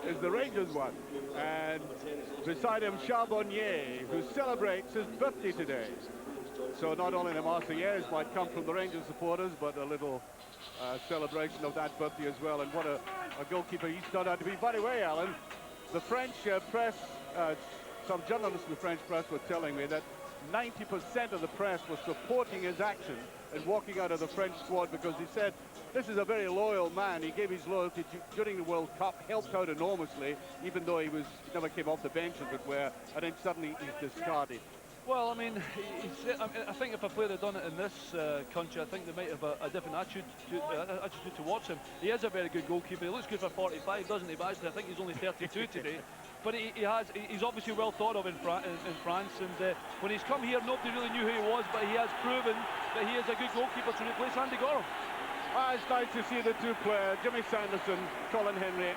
is the Rangers one. And beside him, Charbonnier, who celebrates his birthday today. So not only the Marseillaise might come from the Rangers supporters, but a little celebration of that birthday as well. And what a goalkeeper he's turned out to be. By the way, Alan, the French press, some journalists in the French press were telling me that 90% of the press was supporting his action and walking out of the French squad because he said, this is a very loyal man. He gave his loyalty during the World Cup, helped out enormously, even though he never came off the bench, as it were, and then suddenly he's discarded. Well, I mean, I think if a player had done it in this country, I think they might have a different attitude towards him. He is a very good goalkeeper. He looks good for 45, doesn't he? But actually, I think he's only 32 today. But he's obviously well thought of in France. And when he's come here, nobody really knew who he was, but he has proven that he is a good goalkeeper to replace Andy Gorham. It's nice to see the two players, Jimmy Sanderson, Colin Henry,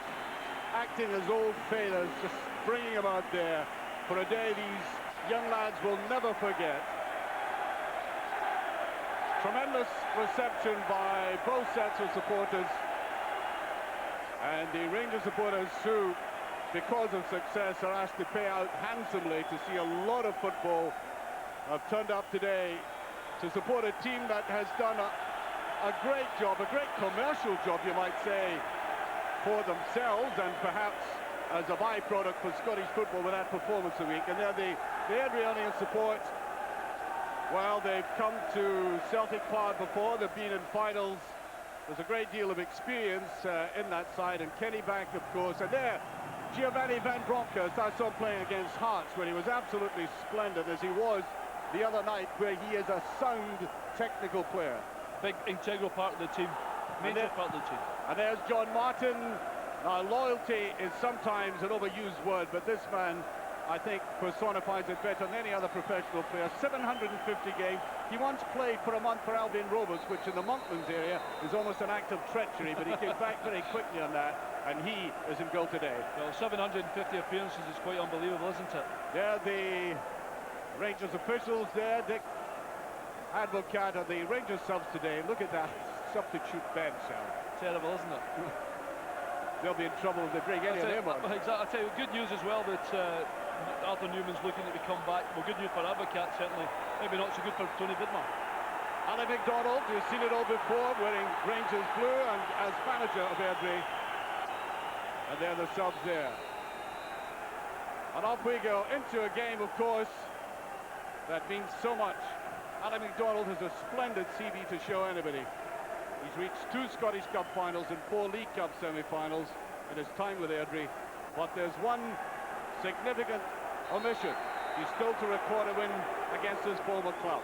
acting as old failures, just bringing them out there for a day these young lads will never forget. Tremendous reception by both sets of supporters. And the Rangers supporters who, because of success, are asked to pay out handsomely to see a lot of football, have turned up today to support a team that has done a great job, a great commercial job, you might say, for themselves and perhaps as a byproduct for Scottish football with that performance a week. And they're the Airdrie support. Well, they've come to Celtic Park before, they've been in finals. There's a great deal of experience in that side, and Kenny back, of course. And there, Giovanni Van Bronckhorst, I saw playing against Hearts when he was absolutely splendid, as he was the other night, where he is a sound technical player. Big integral part of the team, major part of the team. And there's John Martin. Now, loyalty is sometimes an overused word, but this man, I think, personifies it better than any other professional player. 750 games. He once played for a month for Albion Rovers, which in the Monklands area is almost an act of treachery, but he came back very quickly on that, and he is in goal today. Well, 750 appearances is quite unbelievable, isn't it? Yeah, the Rangers officials there, Dick Advocat of the Rangers subs today. Look at that substitute bench, Al. Terrible, isn't it? They'll be in trouble if they bring any of them on. Exactly. I tell you, good news as well that Arthur Newman's looking to come back. Well, good news for Advocat, certainly. Maybe not so good for Tony Vidmar. Alan McDonald, who's seen it all before, wearing Rangers blue and as manager of Airdrie. And they're the subs there. And off we go into a game, of course, that means so much. Alan McDonald has a splendid CV to show anybody. He's reached 2 Scottish Cup finals and 4 League Cup semi-finals in his time with Airdrie. But there's one significant omission. He's still to record a win against his former club.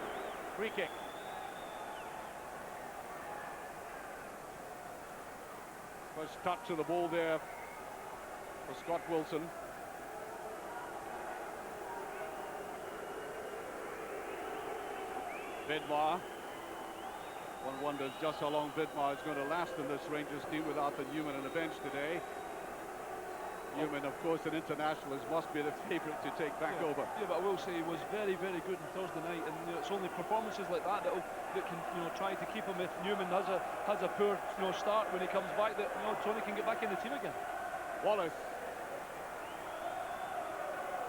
Free kick. First touch of the ball there for Scott Wilson. Vidmar. One wonders just how long Vidmar is going to last in this Rangers team with Arthur Newman on the bench today. Newman, of course, an internationalist, must be the favourite to take back over. Yeah, but I will say he was very, very good on Thursday night, and it's only performances like that that can, try to keep him. If Newman has a poor, start when he comes back, that Tony can get back in the team again. Wallace.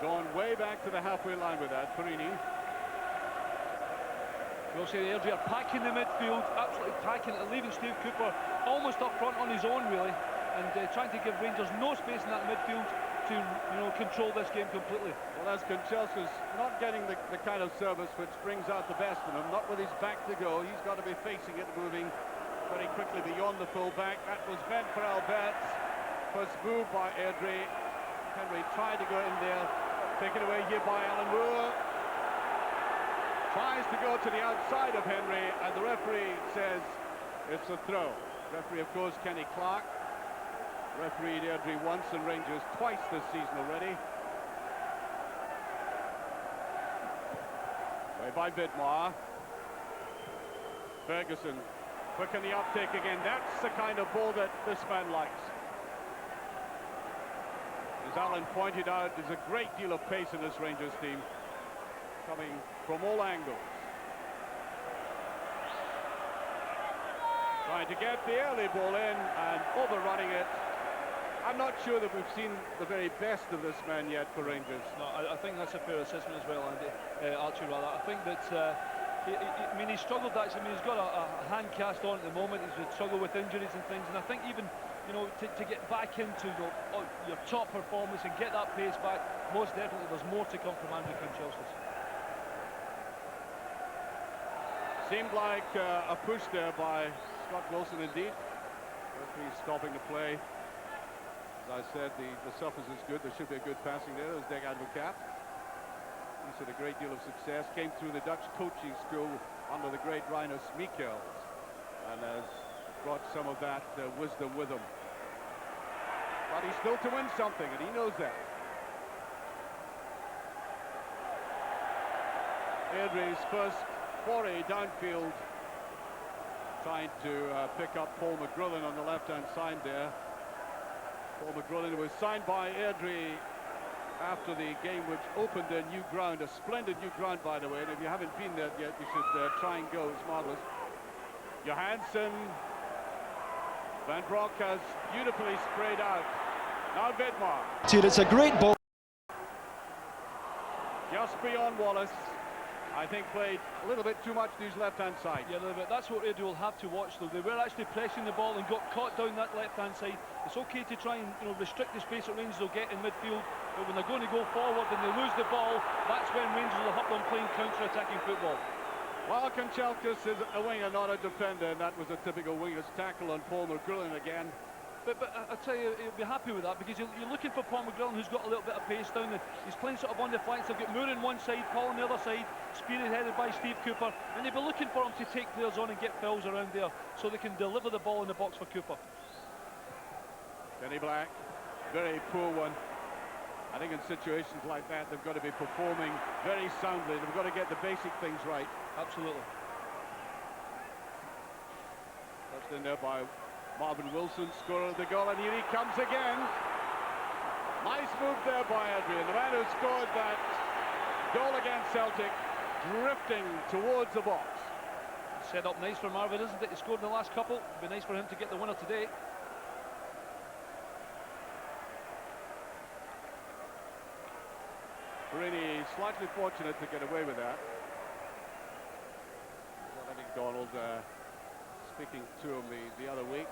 Drawn way back to the halfway line with that, Perini. We'll say the Airdrie are packing the midfield, absolutely packing it, leaving Steve Cooper almost up front on his own, really, and trying to give Rangers no space in that midfield to, control this game completely. Well, as Kanchelskis not getting the kind of service which brings out the best in him, not with his back to go. He's got to be facing it, moving very quickly beyond the full back. That was meant for Alberts. First move by Airdrie. Henry tried to go in there, taken away here by Alan Moore. Tries to go to the outside of Henry, and the referee says it's a throw. Referee, of course, Kenny Clark. Refereed Airdrie once and Rangers twice this season already. Way by Vidmar. Ferguson, quick in the uptake again. That's the kind of ball that this man likes. As Alan pointed out, there's a great deal of pace in this Rangers team, coming from all angles. Trying to get the early ball in and overrunning it. I'm not sure that we've seen the very best of this man yet for Rangers. No, I think that's a fair assessment as well, Andy. Archie, rather. I think that I mean, he struggled actually. I mean, he's got a hand cast on at the moment. He's struggled with injuries and things, and I think even, you know, to get back into your top performance and get that pace back, most definitely there's more to come from Andrew Chelsea's. Seemed like a push there by Scott Wilson indeed. Referee stopping the play. As I said, the surface is good. There should be a good passing there. There's Deg Advocat. He's had a great deal of success. Came through the Dutch coaching school under the great Rinus Michels, and has brought some of that wisdom with him. But he's still to win something, and he knows that. Airdrie's first foray downfield, trying to pick up Paul McGrillen on the left-hand side there. Paul McGrillen was signed by Airdrie after the game, which opened their new ground, a splendid new ground, by the way, and if you haven't been there yet, you should try and go. It's marvellous. Johansson, Van Broek has beautifully sprayed out. Now Vedmar. It's a great ball. Just beyond Wallace. I think played a little bit too much to his left-hand side. Yeah, a little bit. That's what Airdrie will have to watch, though. They were actually pressing the ball and got caught down that left-hand side. It's okay to try and, you know, restrict the space that Rangers will get in midfield, but when they're going to go forward and they lose the ball, that's when Rangers will have them playing counter-attacking football. Well, Kanchelskis is a winger, not a defender, and that was a typical winger's tackle on Paul McGrillen again. But I tell you, you'll be happy with that, because you're looking for Paul McGrillen, who's got a little bit of pace down there. He's playing sort of on the flanks. They've got Moore on one side, Paul on the other side, spearheaded by Steve Cooper, and they'll be looking for him to take players on and get fouls around there, so they can deliver the ball in the box for Cooper. Kenny Black, very poor one. I think in situations like that, they've got to be performing very soundly. They've got to get the basic things right. Absolutely. That's in there by Marvin Wilson, scorer of the goal, and here he comes again. Nice move there by Airdrie, and the man who scored that goal against Celtic, drifting towards the box. Set up nice for Marvin, isn't it? He scored in the last couple. It'd be nice for him to get the winner today. Really slightly fortunate to get away with that. I think Donald speaking to him the other week.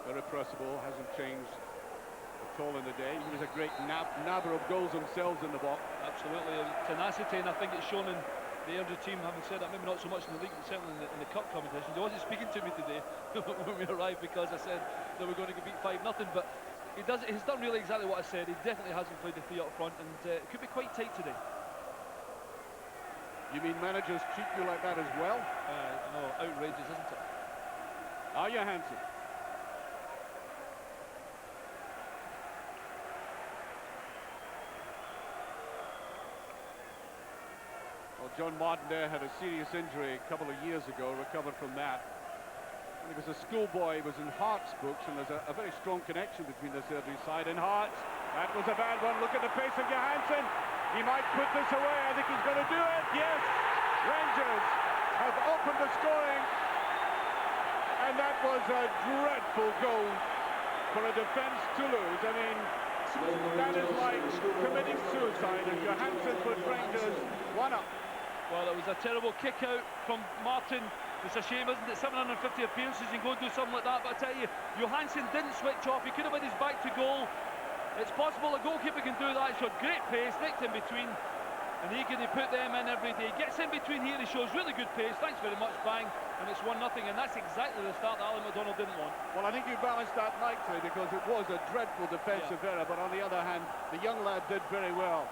Irrepressible, hasn't changed at all in the day. He was a great nabber of goals themselves in the box. Absolutely, and tenacity, and I think it's shown in the Airdrie team. Having said that, maybe not so much in the league, but certainly in the cup competition. He wasn't speaking to me today when we arrived, because I said that we're going to get beat 5-0, but he's done really exactly what I said. He definitely hasn't played the three up front, and it could be quite tight today. You mean managers treat you like that as well? No, outrageous, isn't it? Now Johansson. Well, John Martin there had a serious injury a couple of years ago, recovered from that. When he was a schoolboy, he was in Hearts' books, and there's a very strong connection between this Airdrie side and Hearts. That was a bad one. Look at the pace of Johansson. He might put this away. I think he's going to do it. Yes! Rangers have opened the scoring. And that was a dreadful goal for a defence to lose. I mean, that is like committing suicide, and Johansson put Rangers 1 up. Well, it was a terrible kick out from Martin. It's a shame, isn't it? 750 appearances and go and do something like that. But I tell you, Johansson didn't switch off. He could have had his back to goal. It's possible a goalkeeper can do that. He showed great pace, nicked in between. And Egan, he put them in every day. He gets in between here, he shows really good pace. Thanks very much, bang. And it's 1-0, and that's exactly the start that Alan McDonald didn't want. Well, I think you balanced that nicely, because it was a dreadful defensive error. But on the other hand, the young lad did very well.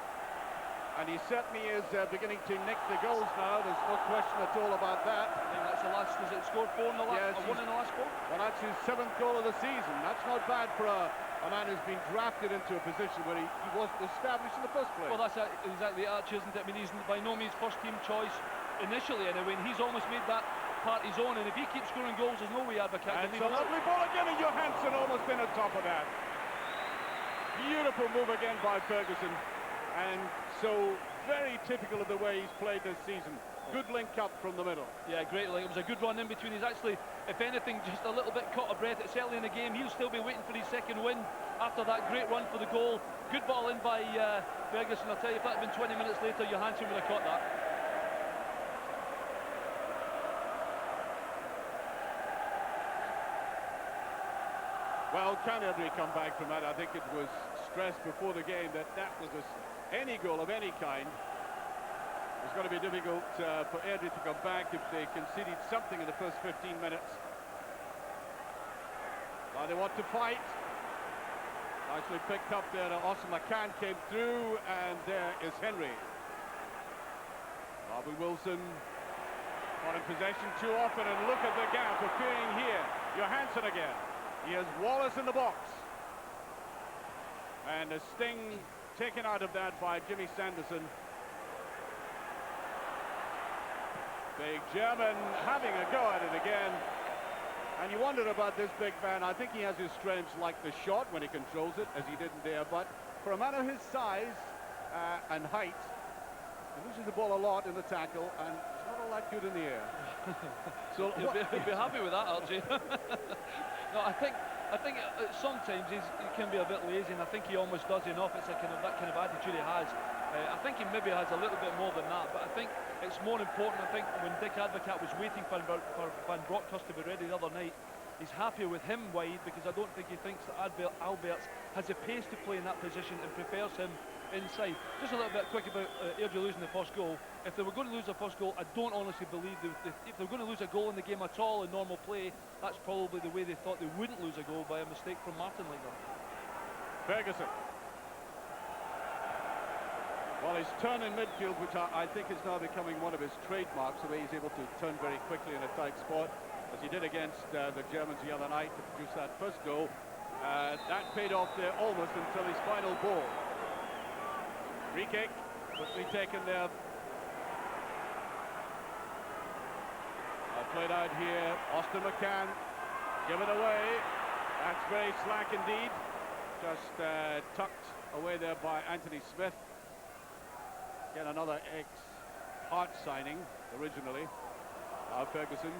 And he certainly is beginning to nick the goals now. There's no question at all about that. I think that's the last, has it scored 4 in the last, yes, 1 in the last 4? Well, that's his 7th goal of the season. That's not bad for a man who's been drafted into a position where he wasn't established in the first place. Well, that's exactly Archie, isn't it? I mean, he's by no means first-team choice initially, anyway, and he's almost made that part his own, and if he keeps scoring goals, there's no way Advocat can leave. It's a lovely ball again, and Johansson almost in on top of that. Beautiful move again by Ferguson, and so very typical of the way he's played this season. Good link up from the middle. Yeah, great link. It was a good run in between. He's actually if anything, just a little bit caught a breath. It's early in the game. He'll still be waiting for his second win after that great run for the goal. Good ball in by Ferguson. I'll tell you, if that had been 20 minutes later, Johansson would have caught that. Well, can Airdrie come back from that? I think it was stressed before the game that was any goal of any kind. It's going to be difficult for Airdrie to come back if they conceded something in the first 15 minutes. Now they want to fight. Nicely picked up there. Austin McCann came through, and there is Henry. Bobby Wilson not in possession too often, and look at the gap appearing here. Johansson again. He has Wallace in the box. And a sting taken out of that by Jimmy Sanderson. Big German having a go at it again. And you wondered about this big man. I think he has his strengths like the shot when he controls it, as he didn't there. But for a man of his size and height, he loses the ball a lot in the tackle, and he's not all that good in the air. So you'll be happy with that, Archie. No, I think sometimes he can be a bit lazy, and I think he almost does enough. It's that kind of attitude he has. I think he maybe has a little bit more than that, but I think it's more important. I think when Dick Advocat was waiting for Van Bronckhorst to be ready the other night, he's happier with him wide, because I don't think he thinks that Alberts has the pace to play in that position and prefers him inside. Just a little bit quick about Airdrie losing the first goal. If they were going to lose the first goal, I don't honestly believe if they were going to lose a goal in the game at all in normal play, that's probably the way they thought they wouldn't lose a goal, by a mistake from Martin like that. Ferguson. Well, his turn in midfield, which I think is now becoming one of his trademarks, the way he's able to turn very quickly in a tight spot, as he did against the Germans the other night to produce that first goal. That paid off there almost until his final ball. Free kick, quickly taken there. Played out here, Austin McCann, given away. That's very slack indeed. Just tucked away there by Anthony Smith. Again, another ex-Heart signing, originally. Now Ferguson.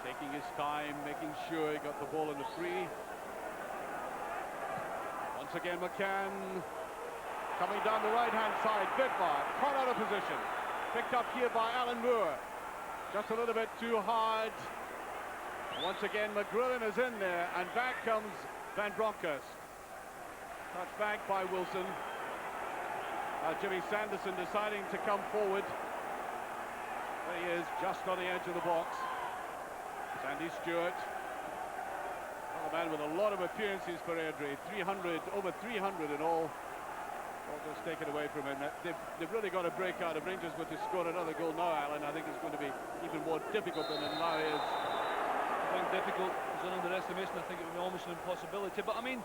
Taking his time, making sure he got the ball in the free. Once again, McCann coming down the right-hand side. Vidmar caught out of position. Picked up here by Alan Moore. Just a little bit too hard. Once again, McGrillen is in there, and back comes Van Bronckhorst. Touched back by Wilson. Jimmy Sanderson deciding to come forward. There he is, just on the edge of the box. Sandy Stewart. A man with a lot of appearances for Airdrie. Over 300 in all. All just taken away from him. They've really got to break out. If Rangers were to score another goal now, Alan, I think it's going to be even more difficult than it now is. I think difficult is an underestimation. I think it would be almost an impossibility. But I mean,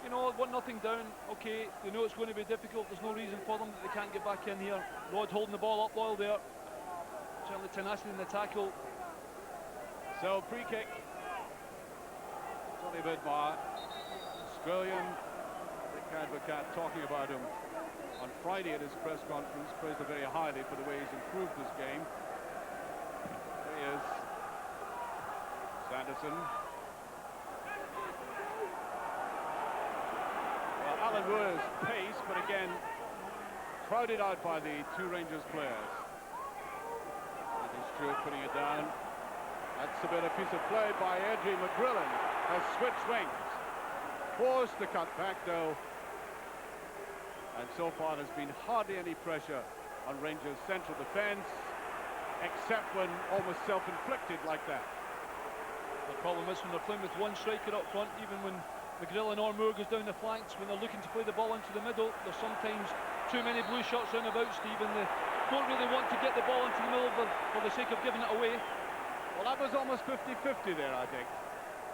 you know, 1-0 down, okay, they know it's going to be difficult. There's no reason for them that they can't get back in here. Rod holding the ball up well there. Certainly tenacity in the tackle. So, free kick. Tony Vidmar, Australian. Dick Advocat talking about him on Friday at his press conference, praised him very highly for the way he's improved this game. There he is. Sanderson. Well, Alan Moore's pace, but again, crowded out by the two Rangers players. Andy Stewart putting it down. That's a bit of piece of play by Airdrie. McGrillen has switched wings. Forced the cut back though. And so far there's been hardly any pressure on Rangers' central defence, except when almost self-inflicted like that. The problem is when they're playing with one striker up front, even when McGrillen or Moore goes down the flanks, when they're looking to play the ball into the middle, there's sometimes too many blue shots round about, Steve, and they don't really want to get the ball into the middle for the sake of giving it away. Well, that was almost 50-50 there, I think.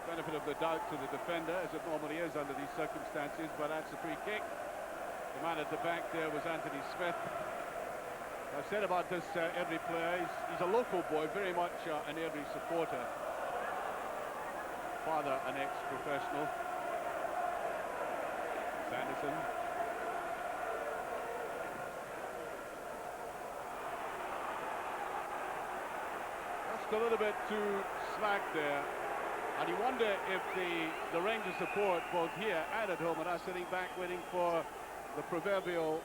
Benefit of the doubt to the defender, as it normally is under these circumstances, but that's a free kick. The man at the back there was Anthony Smith. I've said about this Airdrie player, he's a local boy, very much an Airdrie supporter. Father, an ex-professional. Sanderson. a little bit too slack there. And you wonder if the Rangers support, both here and at home, are sitting back waiting for the proverbial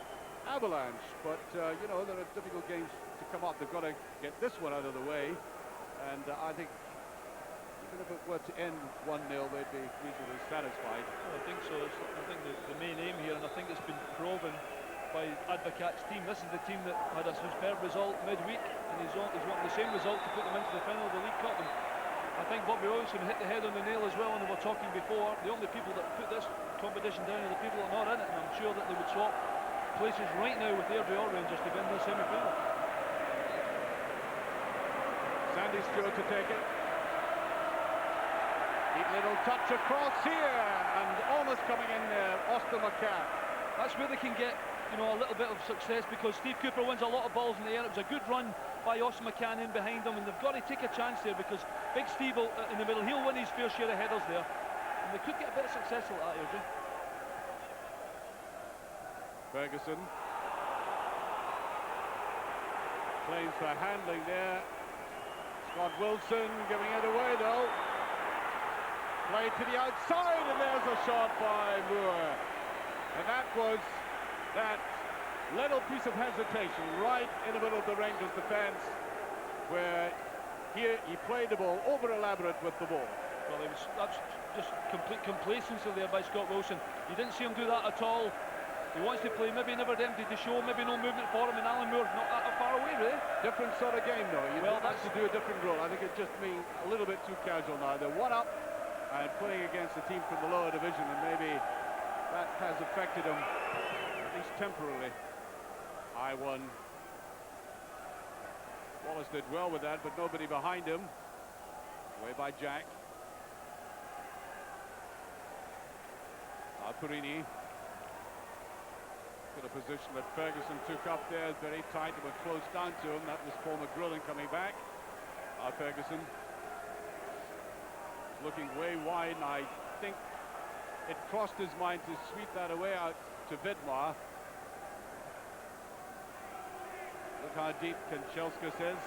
avalanche. But, you know, there are difficult games to come up. They've got to get this one out of the way. And I think even if it were to end 1-0, they'd be reasonably satisfied. Well, I think so. I think the main aim here, and I think it's been proven by Advocat's team. This is the team that had a superb result midweek, and he's wanted the same result to put them into the final of the League Cup. And I think Bobby Robinson hit the head on the nail as well, and we were talking before, the only people that put this competition down are the people that are not in it, and I'm sure that they would swap places right now with Airdrie or Rangers to win the semi-final. Sandy Stewart to take it. Neat little touch across here, and almost coming in there, Austin McCann. That's where they can get, you know, a little bit of success, because Steve Cooper wins a lot of balls in the air. It was a good run by Austin McCann in behind them, and they've got to take a chance there, because Big Steve in the middle, he'll win his fair share of headers there, and they could get a bit of success like that, Airdrie. Ferguson claims for handling there. Scott Wilson giving it away though. Play to the outside, and there's a shot by Moore. And that was that little piece of hesitation right in the middle of the Rangers defence, where here he played the ball over elaborate with the ball. Well, that's just complete complacency there by Scott Wilson. You didn't see him do that at all. He wants to play, maybe never emptied the show, maybe no movement for him, and Alan Moore's not that far away, really. Different sort of game though. You have to do a different role. I think it just means a little bit too casual now. They're one up and playing against a team from the lower division, and maybe that has affected him, at least temporarily. High one. Wallace did well with that, but nobody behind him. Away by Jack. Alperini. Got a position that Ferguson took up there, very tight, but close down to him. That was Paul McGrillen coming back. Ferguson looking way wide, and I think it crossed his mind to sweep that away out to Vidmar. Look how deep Kanchelskis is.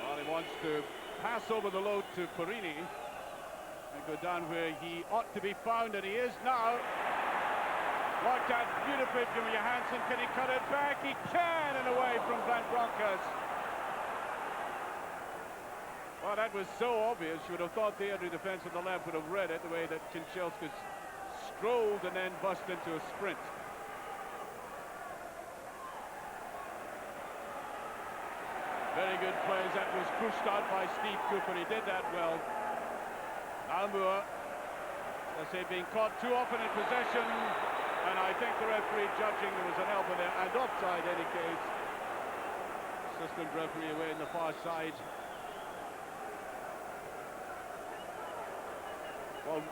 Well, he wants to pass over the load to Perini and go down where he ought to be found, and he is now. Worked out beautifully from Johansson. Can he cut it back? He can, and away from Van Bronckhorst. Well, that was so obvious. You would have thought the Airdrie defence on the left would have read it, the way that Kanchelskis strolled and then bust into a sprint. Very good plays. That was pushed out by Steve Cooper. He did that well. Now Moore, as I say, being caught too often in possession, and I think the referee judging there was an elbow there, and offside in any case. Assistant referee away in the far side. Well,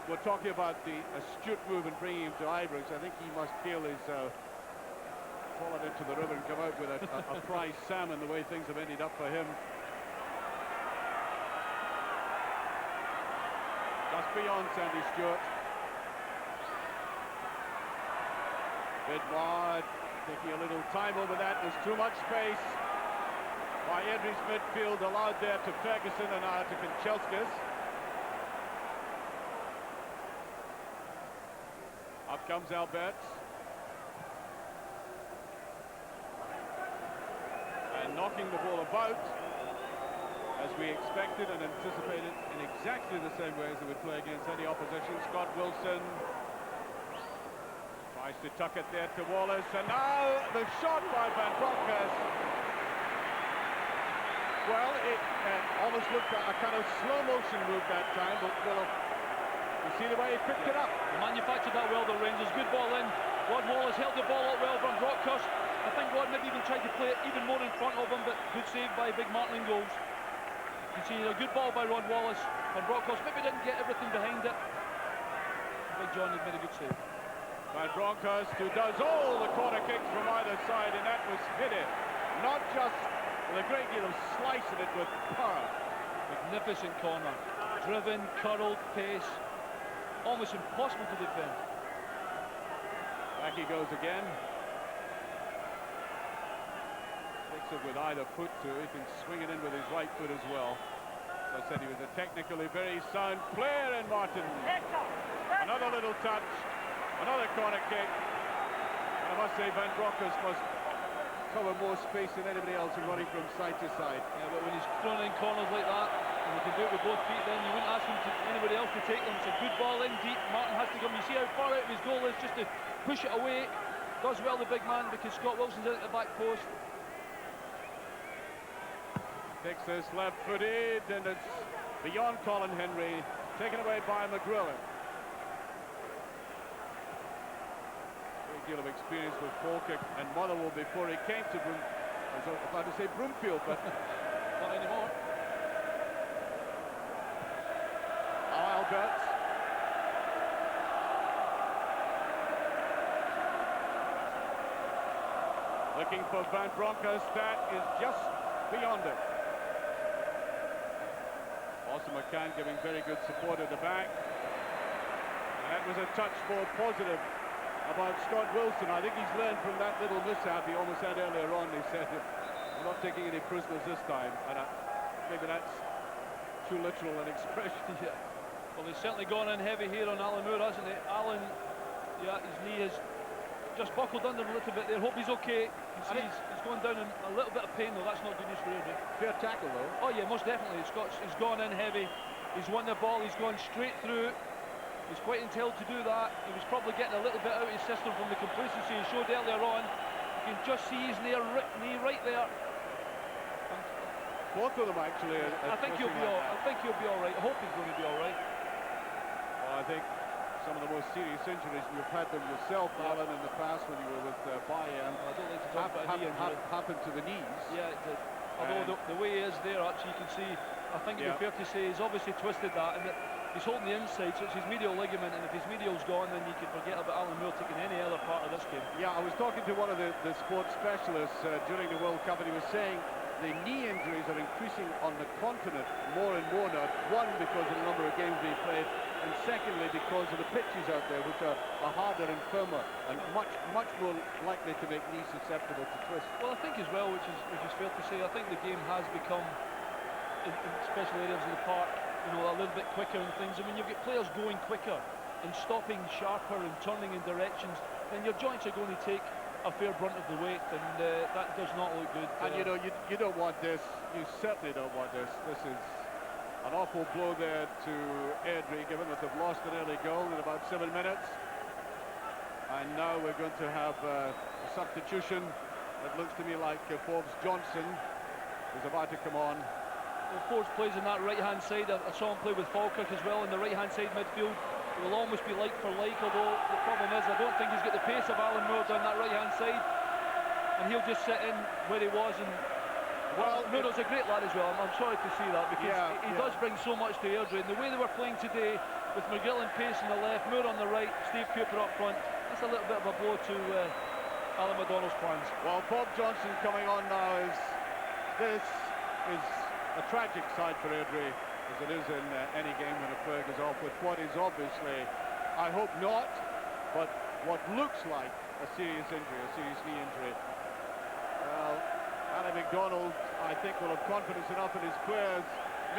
we're talking about the astute move in bringing him to Ibrox. I think he must feel he's fallen into the river and come out with a prize salmon, the way things have ended up for him. Just beyond Sandy Stewart. Vidmar taking a little time over that. There's too much space by Airdrie's midfield, allowed there to Ferguson and now to Kanchelskis. Up comes Alberts. And knocking the ball about, as we expected and anticipated, in exactly the same way as they would play against any opposition. Scott Wilson tries to tuck it there to Wallace, and now the shot by Van Bronckhorst. Well, it almost looked like a kind of slow motion move that time, but well, you see the way he picked it up. He manufactured that well, the Rangers. Good ball in. Rod Wallace held the ball up well from Bronckhorst. I think Rod maybe even tried to play it even more in front of him, but good save by Big Martin Ingalls. You see a good ball by Rod Wallace, and Bronckhorst maybe didn't get everything behind it. Big John had made a good save. Van Bronckhorst, who does all the corner kicks from either side, and that was hit it. Not just with a great deal of slicing it with power. Magnificent corner. Driven, curled, pace. Almost impossible to defend. Back he goes again. aggressive with either foot too. He can swing it in with his right foot as well. As I said, he was a technically very sound player in Martin. Another little touch, another corner kick. And I must say Van Bronckhorst must cover more space than anybody else in running from side to side. Yeah, but when he's thrown in corners like that, and he can do it with both feet, then you wouldn't ask anybody else to take them. It's a good ball in deep. Martin has to come. You see how far out of his goal is just to push it away. Does well, the big man, because Scott Wilson's out at the back post. Takes this left-footed, and it's beyond Colin Henry, taken away by McGrillen. Great deal of experience with Falkirk and Motherwell before he came to I was about to say Broomfield, but Not anymore. Alberts. Looking for Van Bronckhorst, that is just beyond it. Also McCann giving very good support at the back. And that was a touch more positive about Scott Wilson. I think he's learned from that little mishap he almost had earlier on. He said, "I'm not taking any prisoners this time," and maybe that's too literal an expression. Yeah. Well, he's certainly gone in heavy here on Alan Moore, hasn't he? Alan, yeah, his knee has just buckled under a little bit there. Hope he's okay. You see he's going down in a little bit of pain, though. That's not good news for Airdrie. Fair tackle, though. Oh yeah, most definitely. He's gone in heavy. He's won the ball. He's gone straight through. He's quite entitled to do that. He was probably getting a little bit out of his system from the complacency he showed earlier on. You can just see his knee right there. Both of them actually. I think he'll be all right. I hope he's going to be all right. Well, I think some of the most serious injuries, and you've had them yourself, Alan, in the past when you were with Bayern. I don't like to talk about knee injury. Happened to the knees. Yeah, it did. Although the way he is there, actually, you can see, I think it'd be fair to say he's obviously twisted that, and he's holding the inside, so it's his medial ligament, and if his medial's gone, then you can forget about Alan Moore taking any other part of this game. Yeah, I was talking to one of the sports specialists during the World Cup, and he was saying the knee injuries are increasing on the continent more and more now. One, because of the number of games being played, and secondly, because of the pitches out there, which are harder and firmer, and much more likely to make knees susceptible to twist. Well, I think as well, which is fair to say, I think the game has become, in special areas of the park, you know, a little bit quicker and things. And when you've got players going quicker and stopping sharper and turning in directions, then your joints are going to take a fair brunt of the weight, and that does not look good. And you know, you don't want this. You certainly don't want this. This is an awful blow there to Airdrie, given that they've lost an early goal in about 7 minutes. And now we're going to have a substitution. It looks to me like Forbes Johnson is about to come on. Well, Forbes plays on that right-hand side. I saw him play with Falkirk as well in the right-hand side midfield. It will almost be like for like, although the problem is I don't think he's got the pace of Alan Moore down that right-hand side. And he'll just sit in where he was. And well, Moore's a great lad as well. I'm sorry to see that, because he does bring so much to Airdrie. And the way they were playing today, with McGill and Pace on the left, Moore on the right, Steve Cooper up front, that's a little bit of a blow to Alan McDonald's plans. Well, Bob Johnson coming on now this is a tragic side for Airdrie, as it is in any game when a Ferg is off, with what is obviously, I hope not, but what looks like a serious injury, a serious knee injury. Well, Alan McDonald, I think, will have confidence enough in his players,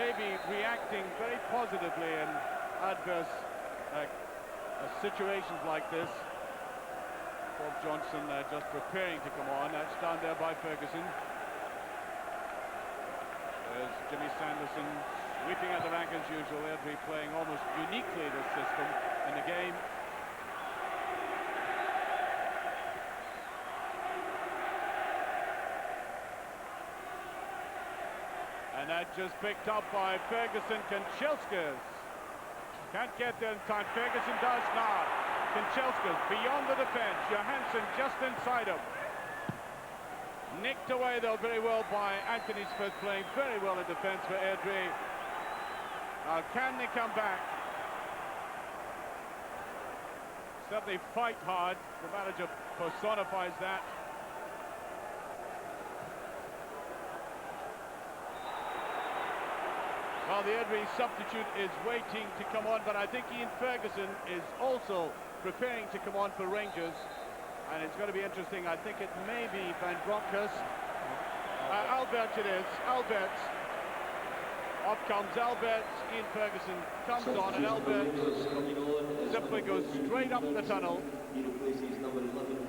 maybe reacting very positively in adverse situations like this. Bob Johnson just preparing to come on. That's down there by Ferguson. There's Jimmy Sanderson sweeping at the back as usual. Airdrie playing almost uniquely this system in the game. And that just picked up by Ferguson. Kanchelskis can't get there in time. Ferguson does now. Kanchelskis beyond the defence. Johansson just inside him. Nicked away though very well by Anthony Smith, playing very well in defence for Airdrie. Now can they come back? Certainly fight hard. The manager personifies that. Well, the Airdrie substitute is waiting to come on, but I think Ian Ferguson is also preparing to come on for Rangers. And it's going to be interesting. I think it may be Van Bronckhorst. Alberts it is. Alberts. Up comes Alberts. Ian Ferguson comes on, and Alberts simply goes straight up the tunnel.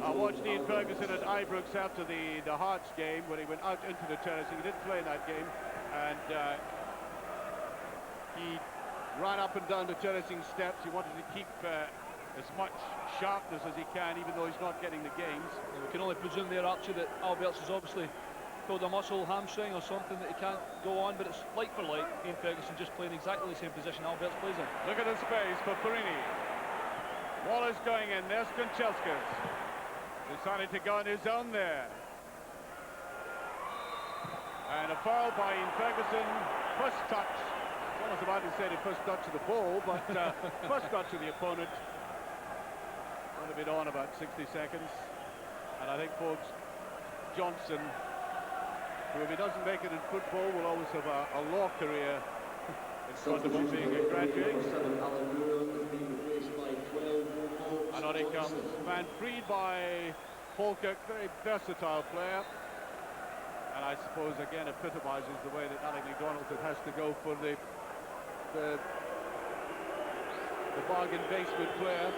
I watched Ian Ferguson at Ibrox after the Hearts game when he went out into the terracing. He didn't play in that game, and he ran up and down the terracing steps. He wanted to keep as much sharpness as he can, even though he's not getting the games. We can only presume there, Archie, that Alberts has obviously pulled a muscle, hamstring or something that he can't go on, but it's like for like. Ian Ferguson just playing exactly the same position Alberts plays in. Look at the space for Perini. Wallace going in, there's Kanchelskis. Decided to go on his own there. And a foul by Ian Ferguson. First touch. I was about to say the first touch of the ball, but first touch of the opponent. Would have been on about 60 seconds. And I think, folks, Johnson, who if he doesn't make it in football, will always have a law career in front of him, being a graduate. And on he comes, man freed by Falkirk, very versatile player. And I suppose again epitomises the way that Alec MacDonaldson has to go for the bargain basement player.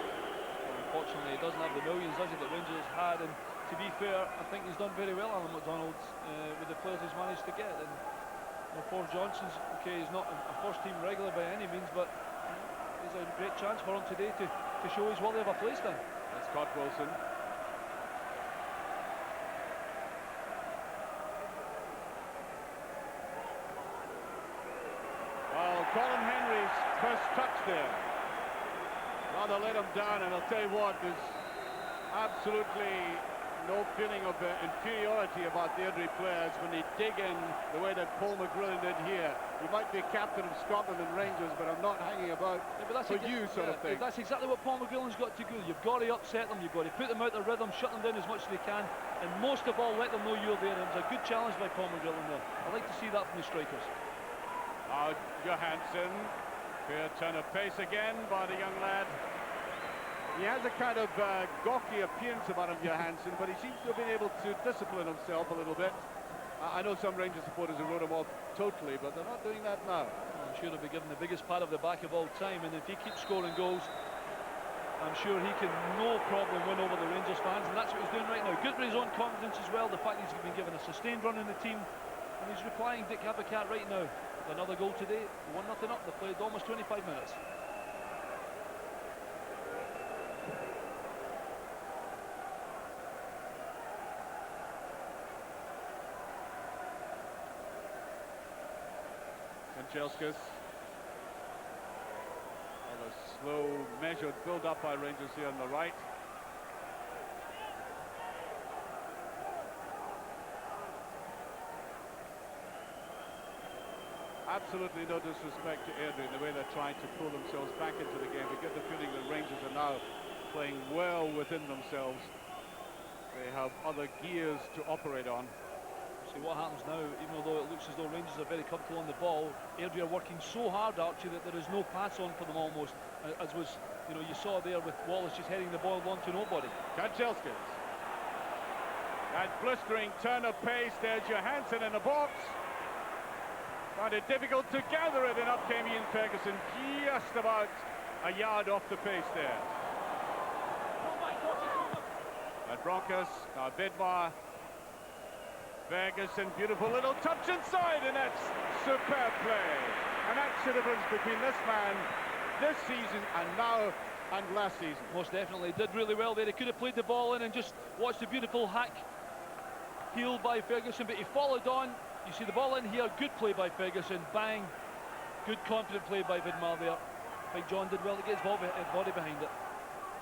Unfortunately, he doesn't have the millions, does he, that Rangers had. And to be fair, I think he's done very well, Alan McDonald, with the players he's managed to get. And Forrest Johnson's, okay, he's not a first-team regular by any means, but there's a great chance for him today to show he's worthy of a place then. That's Scott Wilson. Well, Colin Henry's first touch there. Rather let him down, and I'll tell you what, there's absolutely no feeling of inferiority about the Airdrie players when they dig in the way that Paul McGrillen did here. You might be captain of Scotland and Rangers, but I'm not hanging about for you, sort of thing. That's exactly what Paul McGrillen's got to do. You've got to upset them, you've got to put them out of rhythm, shut them down as much as they can, and most of all, let them know you're there. And it's a good challenge by Paul McGrillen there. I'd like to see that from the strikers. Now Johansson, fair turn of pace again by the young lad. He has a kind of gawky appearance about him, Johansson, but he seems to have been able to discipline himself a little bit. I know some Rangers supporters have wrote him off totally, but they're not doing that now. I'm sure he'll be given the biggest pat of the back of all time, and if he keeps scoring goals, I'm sure he can no problem win over the Rangers fans, and that's what he's doing right now. Good for his own confidence as well, the fact he's been given a sustained run in the team, and he's replying Dick Habakat right now. With another goal today, 1-0 up, they played almost 25 minutes. Kanchelskis. Well, a slow, measured build-up by Rangers here on the right. Absolutely no disrespect to Airdrie in the way they're trying to pull themselves back into the game. We get the feeling that Rangers are now playing well within themselves. They have other gears to operate on. See what happens now, even though it looks as though Rangers are very comfortable on the ball, Airdrie are working so hard, Archie, that there is no pass on for them almost, as was, you saw there with Wallace just heading the ball on to nobody. Kanchelskis. That blistering turn of pace, there's Johansson in the box. Found it difficult to gather it, and up came Ian Ferguson, just about a yard off the pace there. At Broncos, now Bidmar. Ferguson, beautiful little touch inside, and that's superb play. And that's the difference between this man this season and last season. Most definitely, did really well there. He could have played the ball in and just watched the beautiful hack heel by Ferguson, but he followed on. You see the ball in here, good play by Ferguson, bang. Good confident play by Vidmar there. I think John did well to get his body behind it.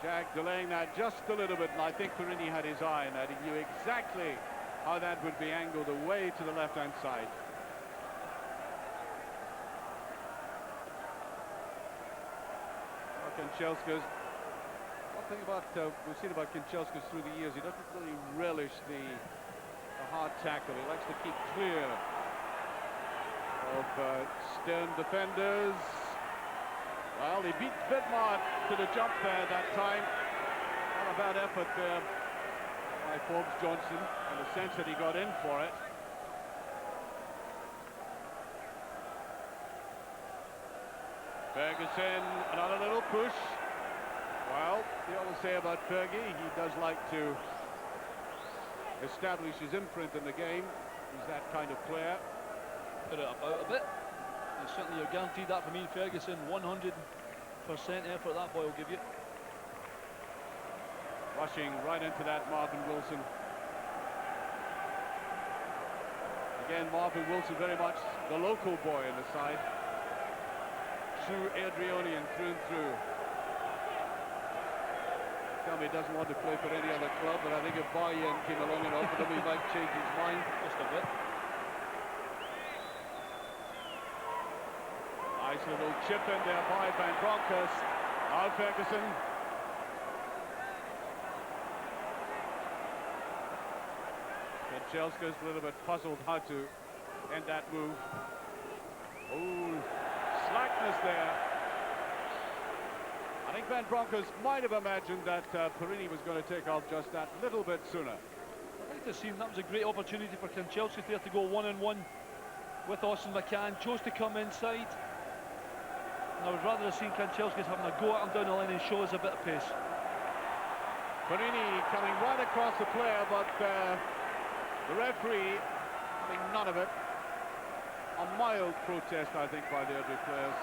Jack delaying that just a little bit, and I think Perini had his eye on that. He knew exactly how that would be angled away to the left-hand side. Kanchelskis. One thing about we've seen about Kanchelskis through the years, he doesn't really relish the hard tackle. He likes to keep clear of stern defenders. Well, he beat Vidmar to the jump there that time. Not a bad effort there by Forbes Johnson, in the sense that he got in for it. Ferguson, another little push. Well, you always say about Fergie, he does like to establish his imprint in the game. He's that kind of player. Put it about a bit. And certainly you're guaranteed that from Ian Ferguson. 100% effort that boy will give you. Rushing right into that, Marvin Wilson. Again, Marvin Wilson very much the local boy in the side. True Airdrieonian through and through. Tell me he doesn't want to play for any other club, but I think if Bayern came along and offered him, he might change his mind. Just a bit. Nice little chip in there by Van Bronckhorst. Al Ferguson. Kanchelskis a little bit puzzled how to end that move. Oh, slackness there. I think Van Bronckhorst might have imagined that Perini was going to take off just that little bit sooner. I'd like to have seen that was a great opportunity for Kanchelskis there to go one-on-one with Austin McCann. Chose to come inside. And I would rather have seen Kanchelskis having a go at him down the line and show us a bit of pace. Perini coming right across the player, but the referee having none of it. A mild protest, I think, by the Airdrie players.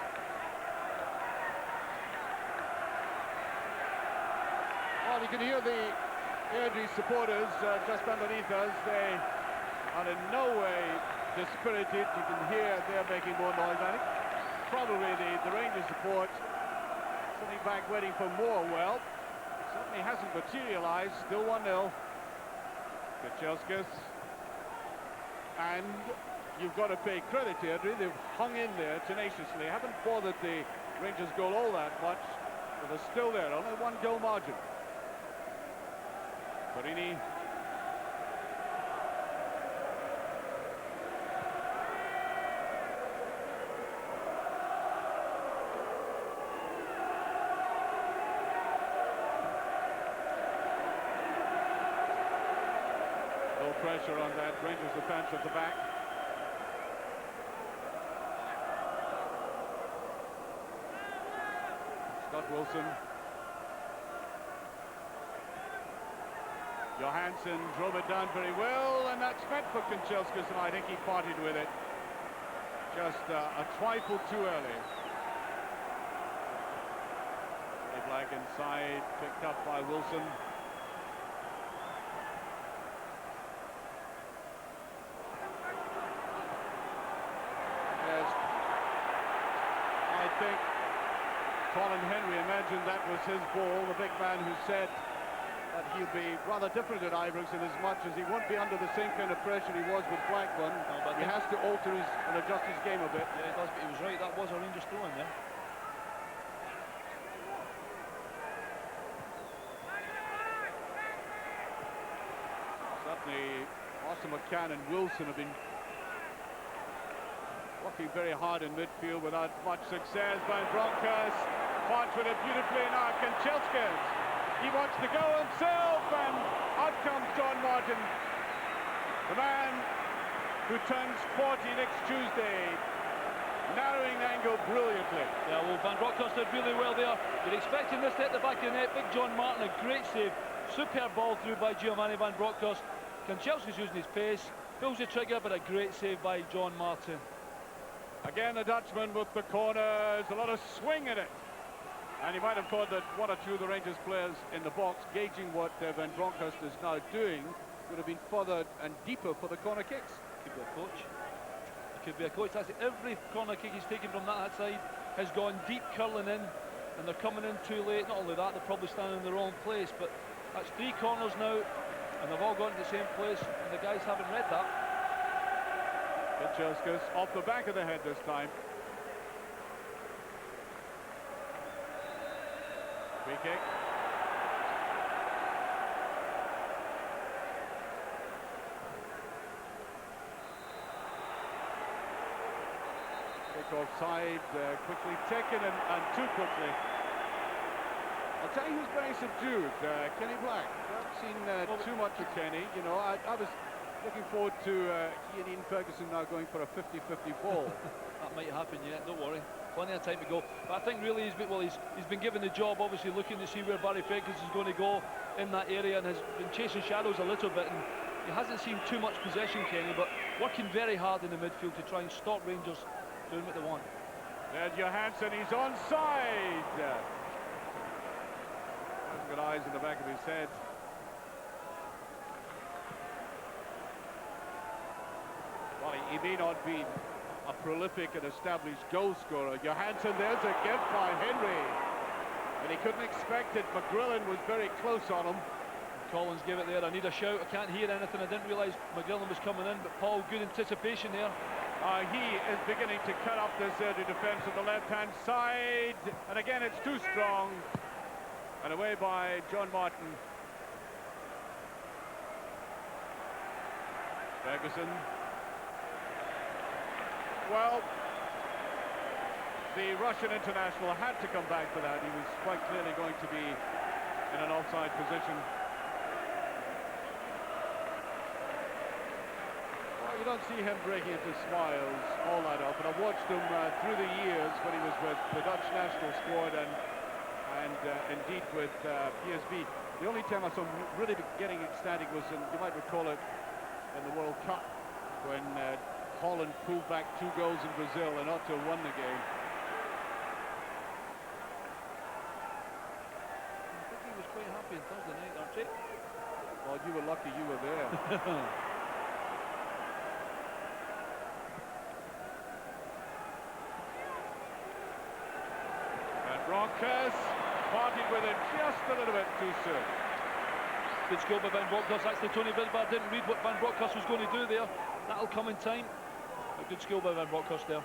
Well, you can hear the Airdrie supporters just underneath us. They are in no way dispirited. You can hear they're making more noise. I think probably the Rangers support sitting back waiting for more. Well, it certainly hasn't materialised. Still 1-0. Kanchelskis. And you've got to pay credit to Airdrie. They've hung in there tenaciously. Haven't bothered the Rangers goal all that much, but they're still there. Only 1 goal margin. Perini. No pressure on that Rangers defence at the back. Scott Wilson. Johansson drove it down very well, and that's meant for Kanchelskis, and I think he parted with it just a trifle too early. Black inside, picked up by Wilson. Yes, I think Colin Henry imagined that was his ball, the big man who said that he'll be rather different at Ibrox in as much as he won't be under the same kind of pressure he was with Blackburn. No, but he has to alter and adjust his game a bit. Yeah, he does, but he was right. That was a Rangers throw in there. Certainly, Austin McCann and Wilson have been working very hard in midfield without much success. Van Bronckhorst parts with it beautifully now. Kanchelskis. He wants to go himself, and out comes John Martin, the man who turns 40 next Tuesday, narrowing the angle brilliantly. Yeah, well, Van Bronckhorst did really well there. You're expecting this to hit the back of the net. Big John Martin, a great save. Superb ball through by Giovanni Van Bronckhorst. Kanchelskis using his pace, pulls the trigger, but a great save by John Martin. Again, the Dutchman with the corners, a lot of swing in it. And you might have thought that 1 or 2 of the Rangers players in the box, gauging what Van Bronckhorst is now doing, would have been further and deeper for the corner kicks. Could be a coach. It could be a coach. That's it. Every corner kick he's taken from that side has gone deep, curling in, and they're coming in too late. Not only that, they're probably standing in the wrong place, but that's 3 corners now, and they've all gone to the same place, and the guys haven't read that. Kanchelskis off the back of the head this time. Free kick. Kick offside, quickly taken and too quickly. I'll tell you who's very subdued, Kenny Black. I haven't seen too much of Kenny. You know, I was Looking forward to Ian Ferguson now going for a 50-50 ball. That might happen yet, don't worry. Plenty of time to go. But I think really he's been given the job, obviously looking to see where Barry Ferguson is going to go in that area, and has been chasing shadows a little bit, and he hasn't seen too much possession, Kenny, but working very hard in the midfield to try and stop Rangers doing what they want. There's Johansson, he's onside. He's got eyes in the back of his head. Well, he may not be a prolific and established goal scorer. Johansson, there's a gift by Henry. And he couldn't expect it. McGrillen was very close on him. Collins gave it there. I need a shout. I can't hear anything. I didn't realise McGrillen was coming in, but Paul, good anticipation there. He is beginning to cut up this Airdrie defence on the left-hand side. And again, it's too strong. And away by John Martin. Ferguson. Well, the Russian international had to come back for that. He was quite clearly going to be in an offside position. Well, you don't see him breaking into smiles all that often. I've watched him through the years when he was with the Dutch national squad and indeed with PSV. The only time I saw him really getting ecstatic was in, you might recall it, in the World Cup when Holland pulled back 2 goals in Brazil and Otto won the game. I think he was quite happy on Thursday night, Archie. Well, you were lucky you were there. And Bronckhorst parted with it just a little bit too soon. Good skill by Van Bronckhorst. Actually, Tony Bisbard didn't read what Van Bronckhorst was going to do there. That'll come in time. A good skill by Van Bronckhorst there.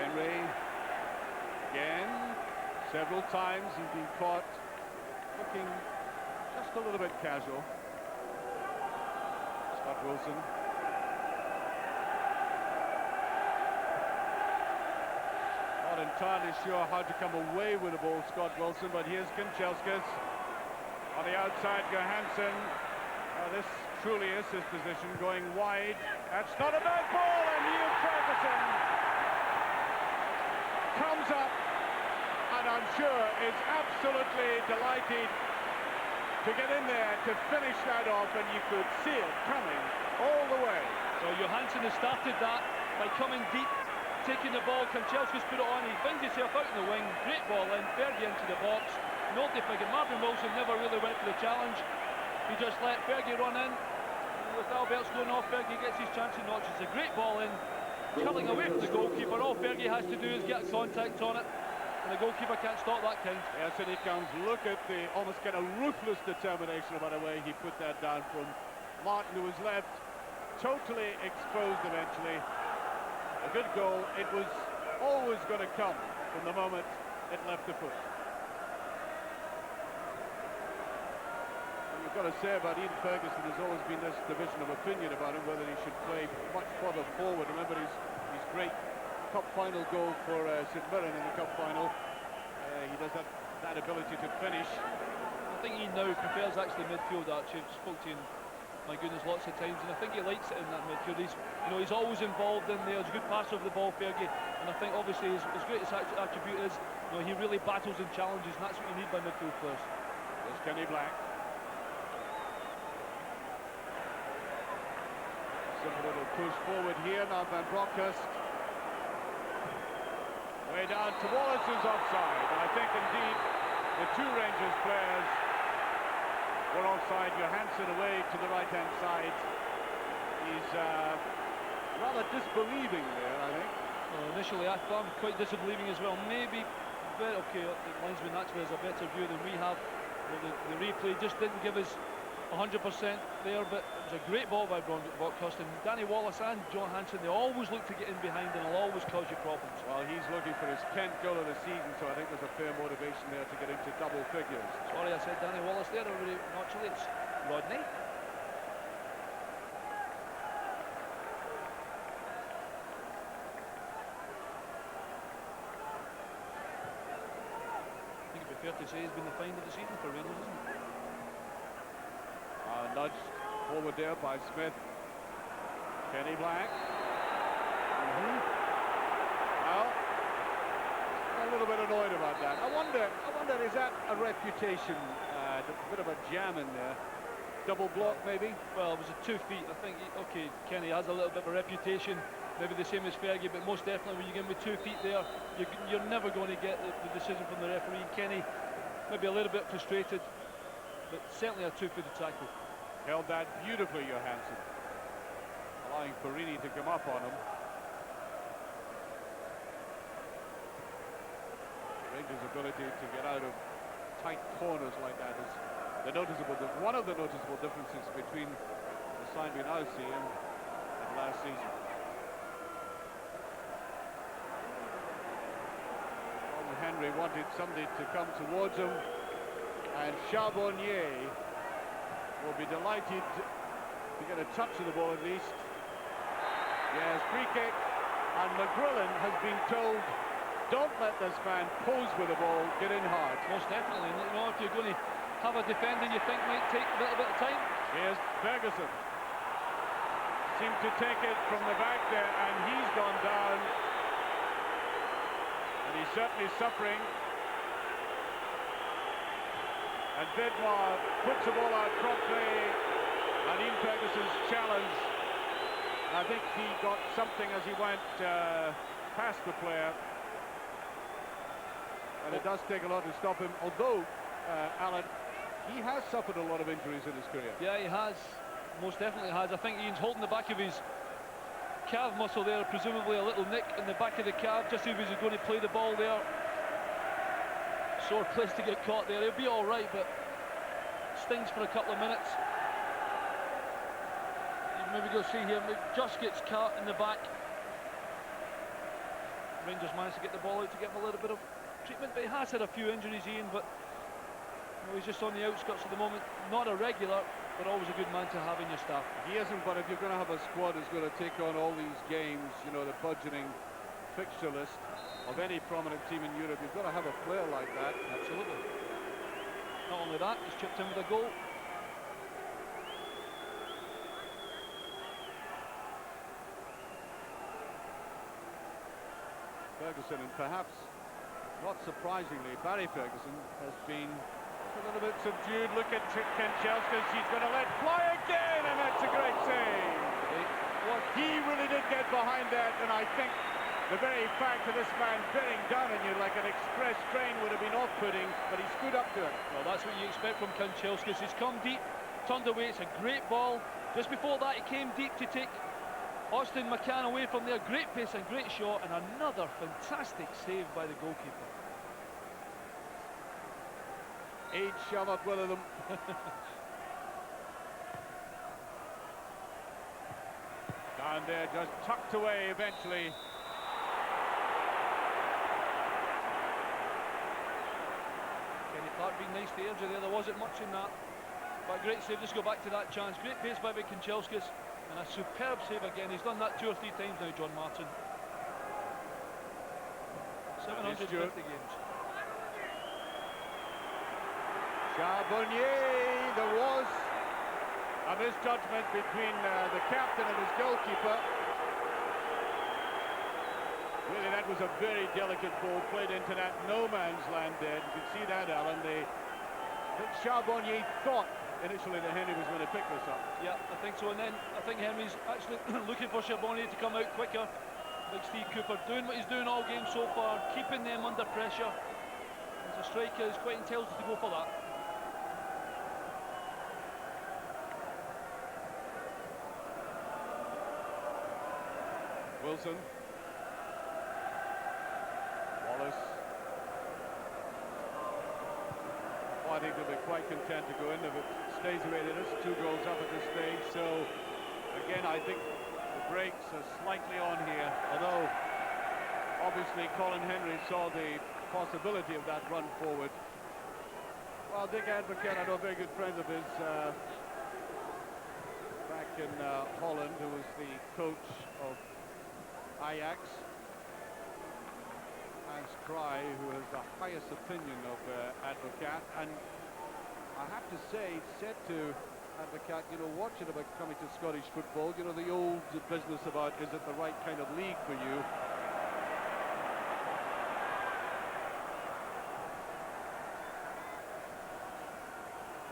Henry, again, several times he's been caught looking just a little bit casual. Scott Wilson. Not entirely sure how to come away with the ball, Scott Wilson, but here's Kinchelskas. On the outside, Johansson. This truly is his position, going wide. That's not a bad ball, and Ian Ferguson comes up, and I'm sure is absolutely delighted to get in there to finish that off, and you could see it coming all the way. So Johansson has started that by coming deep, taking the ball. Kanchelskis put it on. He finds himself out in the wing. Great ball in. Fergie into the box. Nobody figured. Marvin Wilson never really went for the challenge. He just let Fergie run in. With Albert's going off, Fergie gets his chance and notches a great ball in, curling away from the goalkeeper. All Fergie has to do is get contact on it, and the goalkeeper can't stop that kind. Yes, and he comes. Look at the almost kind of ruthless determination about the way he put that down from Martin, who was left totally exposed eventually. A good goal. It was always going to come from the moment it left the foot. Got to say about Ian Ferguson, there's always been this division of opinion about him, whether he should play much further forward. Remember his great cup final goal for St Mirren in the cup final. He does have that ability to finish. I think he now prefers actually midfield. Actually, I've spoke to him, my goodness, lots of times, and I think he likes it in that midfield. He's always involved in there. He's a good passer of the ball, Fergie, and I think obviously his greatest attribute is, he really battles and challenges, and that's what you need by midfield players. There's Kenny Black. A little push forward here, now Van Bronckhorst. Way down to Wallace, who's offside. And I think indeed the 2 Rangers players were offside. Johansson away to the right-hand side. He's rather disbelieving there, I think. Well, initially I thought I'm quite disbelieving as well. Maybe, but okay, the linesman naturally has a better view than we have. Well, the replay just didn't give us 100% there, but it was a great ball by Bronckhorst, and Danny Wallace and Johansson, they always look to get in behind and will always cause you problems. Well, he's looking for his 10th goal of the season, so I think there's a fair motivation there to get into double figures. Sorry, I said Danny Wallace there already. Actually, it's Rodney. I think it'd be fair to say he's been the find of the season for Rangers, isn't it? Nudged Forward there by Smith. Kenny Black. Well, a little bit annoyed about that. I wonder, is that a reputation? A bit of a jam in there. Double block, maybe? Well, it was a 2 feet. I think, okay, Kenny has a little bit of a reputation, maybe the same as Fergie, but most definitely when you give him with 2 feet there, you're never going to get the decision from the referee. Kenny, maybe a little bit frustrated, but certainly a 2-footed tackle. Held that beautifully, Johansson, allowing Perini to come up on him. Rangers' ability to get out of tight corners like that is one of the noticeable differences between the side we now see and last season. Henry wanted somebody to come towards him, and Charbonnier will be delighted to get a touch of the ball at least. Yes, free kick, and McGrillen has been told, don't let this man pose with the ball, get in hard. Most definitely, and you know, if you're going to have a defending you think might take a little bit of time. Here's Ferguson. Seemed to take it from the back there, and he's gone down. And he's certainly suffering. And Vidmar puts the ball out properly. And Ian Ferguson's challenge. I think he got something as he went past the player. And it does take a lot to stop him, although, Alan, he has suffered a lot of injuries in his career. Yeah, he has. Most definitely has. I think Ian's holding the back of his calf muscle there, presumably a little nick in the back of the calf, just as he was going to play the ball there. Sore place to get caught there. He'll be all right, but stings for a couple of minutes. Maybe go see here, just gets caught in the back. Rangers managed to get the ball out to give him a little bit of treatment, but he has had a few injuries, Ian, but you know, he's just on the outskirts at the moment. Not a regular, but always a good man to have in your staff. He isn't, but if you're going to have a squad that's going to take on all these games, you know, the budgeting fixture list of any prominent team in Europe, you've got to have a player like that. Absolutely. Not only that, he's chipped in with a goal. Ferguson, and perhaps not surprisingly, Barry Ferguson has been a little bit subdued. Look at Kenchelskis, he's going to let fly again, and that's a great save. He really did get behind that, and I think the very fact of this man bearing down on you like an express train would have been off-putting, but he stood up to it. Well, that's what you expect from Kenchelskis. He's come deep, turned away, it's a great ball. Just before that, he came deep to take Austin McCann away from there. Great pace and great shot, and another fantastic save by the goalkeeper. Age shove up one of them. Down there, just tucked away eventually. Kenny Clark being nice to Airdrie there. There wasn't much in that, but great save. Just go back to that chance. Great pace by Kenchelskis. And a superb save again. He's done that 2 or 3 times now, John Martin. 750 games. Charbonnier, there was a misjudgment between the captain and his goalkeeper. Really, that was a very delicate ball played into that no man's land there. You can see that, Alan. Charbonnier thought initially that Henry was going to pick this up. Yeah, I think so, and then I think Henry's actually looking for Charbonnier to come out quicker. Like Steve Cooper doing what he's doing all game so far, keeping them under pressure. As a striker, he's quite entitled to go for that. Wilson. Wallace. I think they'll be quite content to go in if it stays the way it is. 2 goals up at this stage, so again I think the brakes are slightly on here, although obviously Colin Henry saw the possibility of that run forward. Well, Dick Advocaat, I know, very good friend of his back in Holland, who was the coach of Ajax. Hans Krij, who has the highest opinion of Advocaat, and I have to say, said to advocate, you know, watching about coming to Scottish football, you know, the old business about is it the right kind of league for you?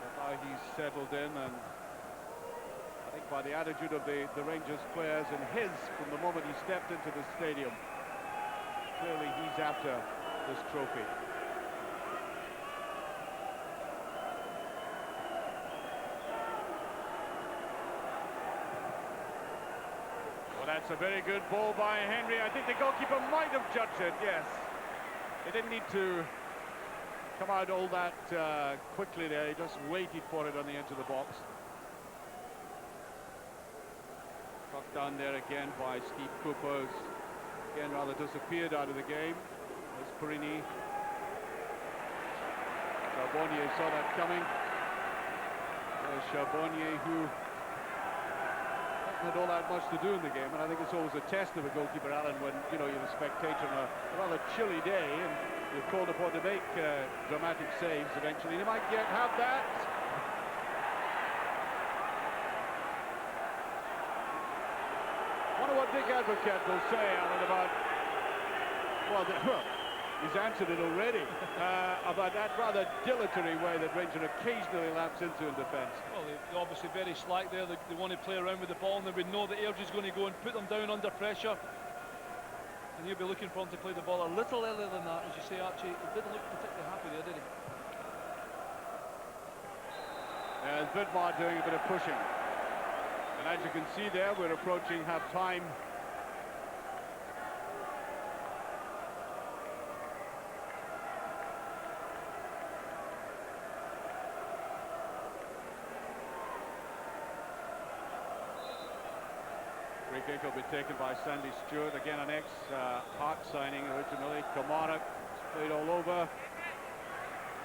But now he's settled in, and I think by the attitude of the Rangers players and his from the moment he stepped into the stadium, clearly he's after this trophy. That's a very good ball by Henry. I think the goalkeeper might have judged it, yes. He didn't need to come out all that quickly there. He just waited for it on the edge of the box. Struck down there again by Steve Cooper, who's again rather disappeared out of the game. There's Perini. Charbonnier saw that coming. There's Charbonnier, who had all that much to do in the game, and I think it's always a test of a goalkeeper, Alan, when you know you're a spectator on a rather chilly day and you're called upon to make dramatic saves eventually. You might have that. Wonder what Dick Advocate will say, Alan, about well, he's answered it already about that rather dilatory way that Rangers occasionally lapse into in defence. Well, they're obviously very slack there. They want to play around with the ball, and they would know that Airdrie's going to go and put them down under pressure. And he'll be looking for him to play the ball a little earlier than that. As you say, Archie, he didn't look particularly happy there, did he? There's Vidmar doing a bit of pushing. And as you can see there, we're approaching half-time. Free kick will be taken by Sandy Stewart, again an ex-Heart signing originally. Kamara played all over.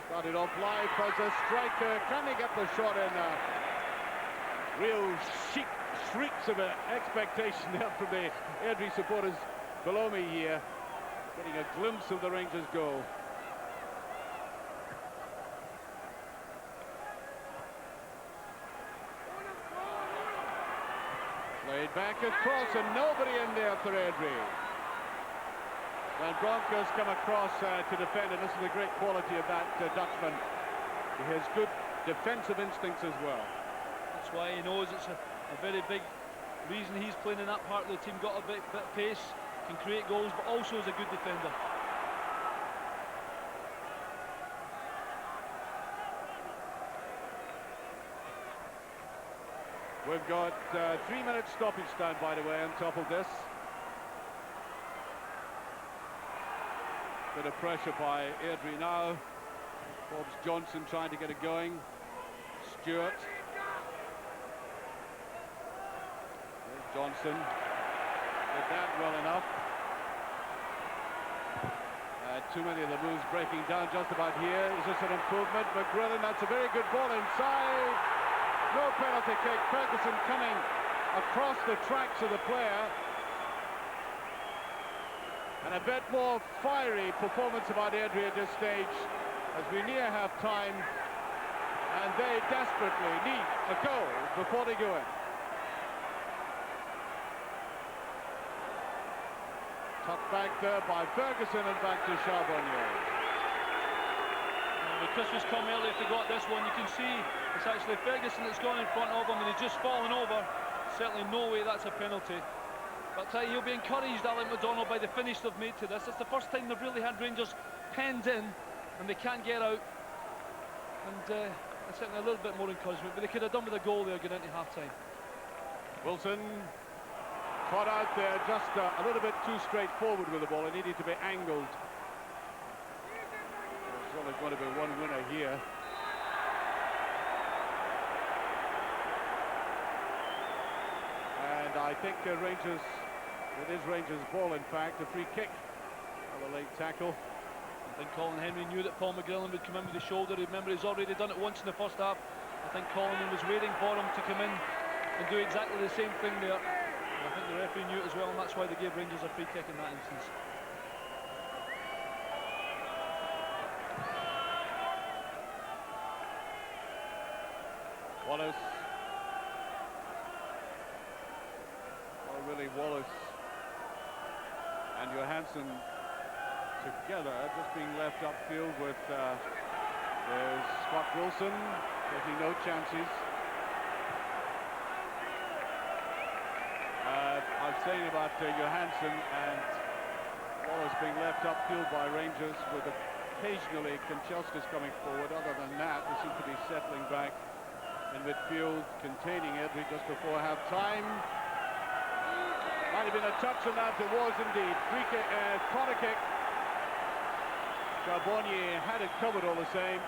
Started off live as a striker. Can he get the shot in? Real shrieks of expectation there from the Airdrie supporters below me here. Getting a glimpse of the Rangers goal. Played back across and nobody in there for Airdrie. When Broncos come across to defend, and this is the great quality of that Dutchman. He has good defensive instincts as well. That's why he knows it's a very big reason he's playing in that part of the team. Got a bit of pace, can create goals, but also is a good defender. We've got 3 minutes stoppage time, by the way, on top of this. Bit of pressure by Airdrie now. Forbes Johnson trying to get it going. Stewart. There's Johnson. Did that well enough. Too many of the moves breaking down just about here. Is this an improvement? McGrillen, that's a very good ball inside. No penalty kick. Ferguson coming across the tracks of the player. And a bit more fiery performance about Airdrie at this stage as we near half-time. And they desperately need a goal before they go in. Tucked back there by Ferguson and back to Charbonnier. The Christmas come early if they got this one. You can see it's actually Ferguson that's gone in front of him and he's just fallen over. Certainly no way that's a penalty. But he'll be encouraged, Alan McDonald, by the finish they've made to this. It's the first time they've really had Rangers penned in and they can't get out. And certainly a little bit more encouragement, but they could have done with a goal there going into half-time. Wilson caught out there, just a little bit too straightforward with the ball. It needed to be angled. There's only going to be one winner here. And I think Rangers, it is Rangers' ball in fact, a free kick on the late tackle. I think Colin Henry knew that Paul McGrillen would come in with the shoulder. Remember, he's already done it once in the first half. I think Colin was waiting for him to come in and do exactly the same thing there. And I think the referee knew it as well, and that's why they gave Rangers a free kick in that instance. Wallace really Wallace and Johansson together, just being left upfield with there's Scott Wilson taking no chances. I was saying about Johansson and Wallace being left upfield by Rangers, with occasionally Kanchelskis coming forward. Other than that, they seem to be settling back in midfield, containing Airdrie just before half-time. Might have been a touch on that. There was indeed. Free kick, corner kick. Charbonnier had it covered all the same.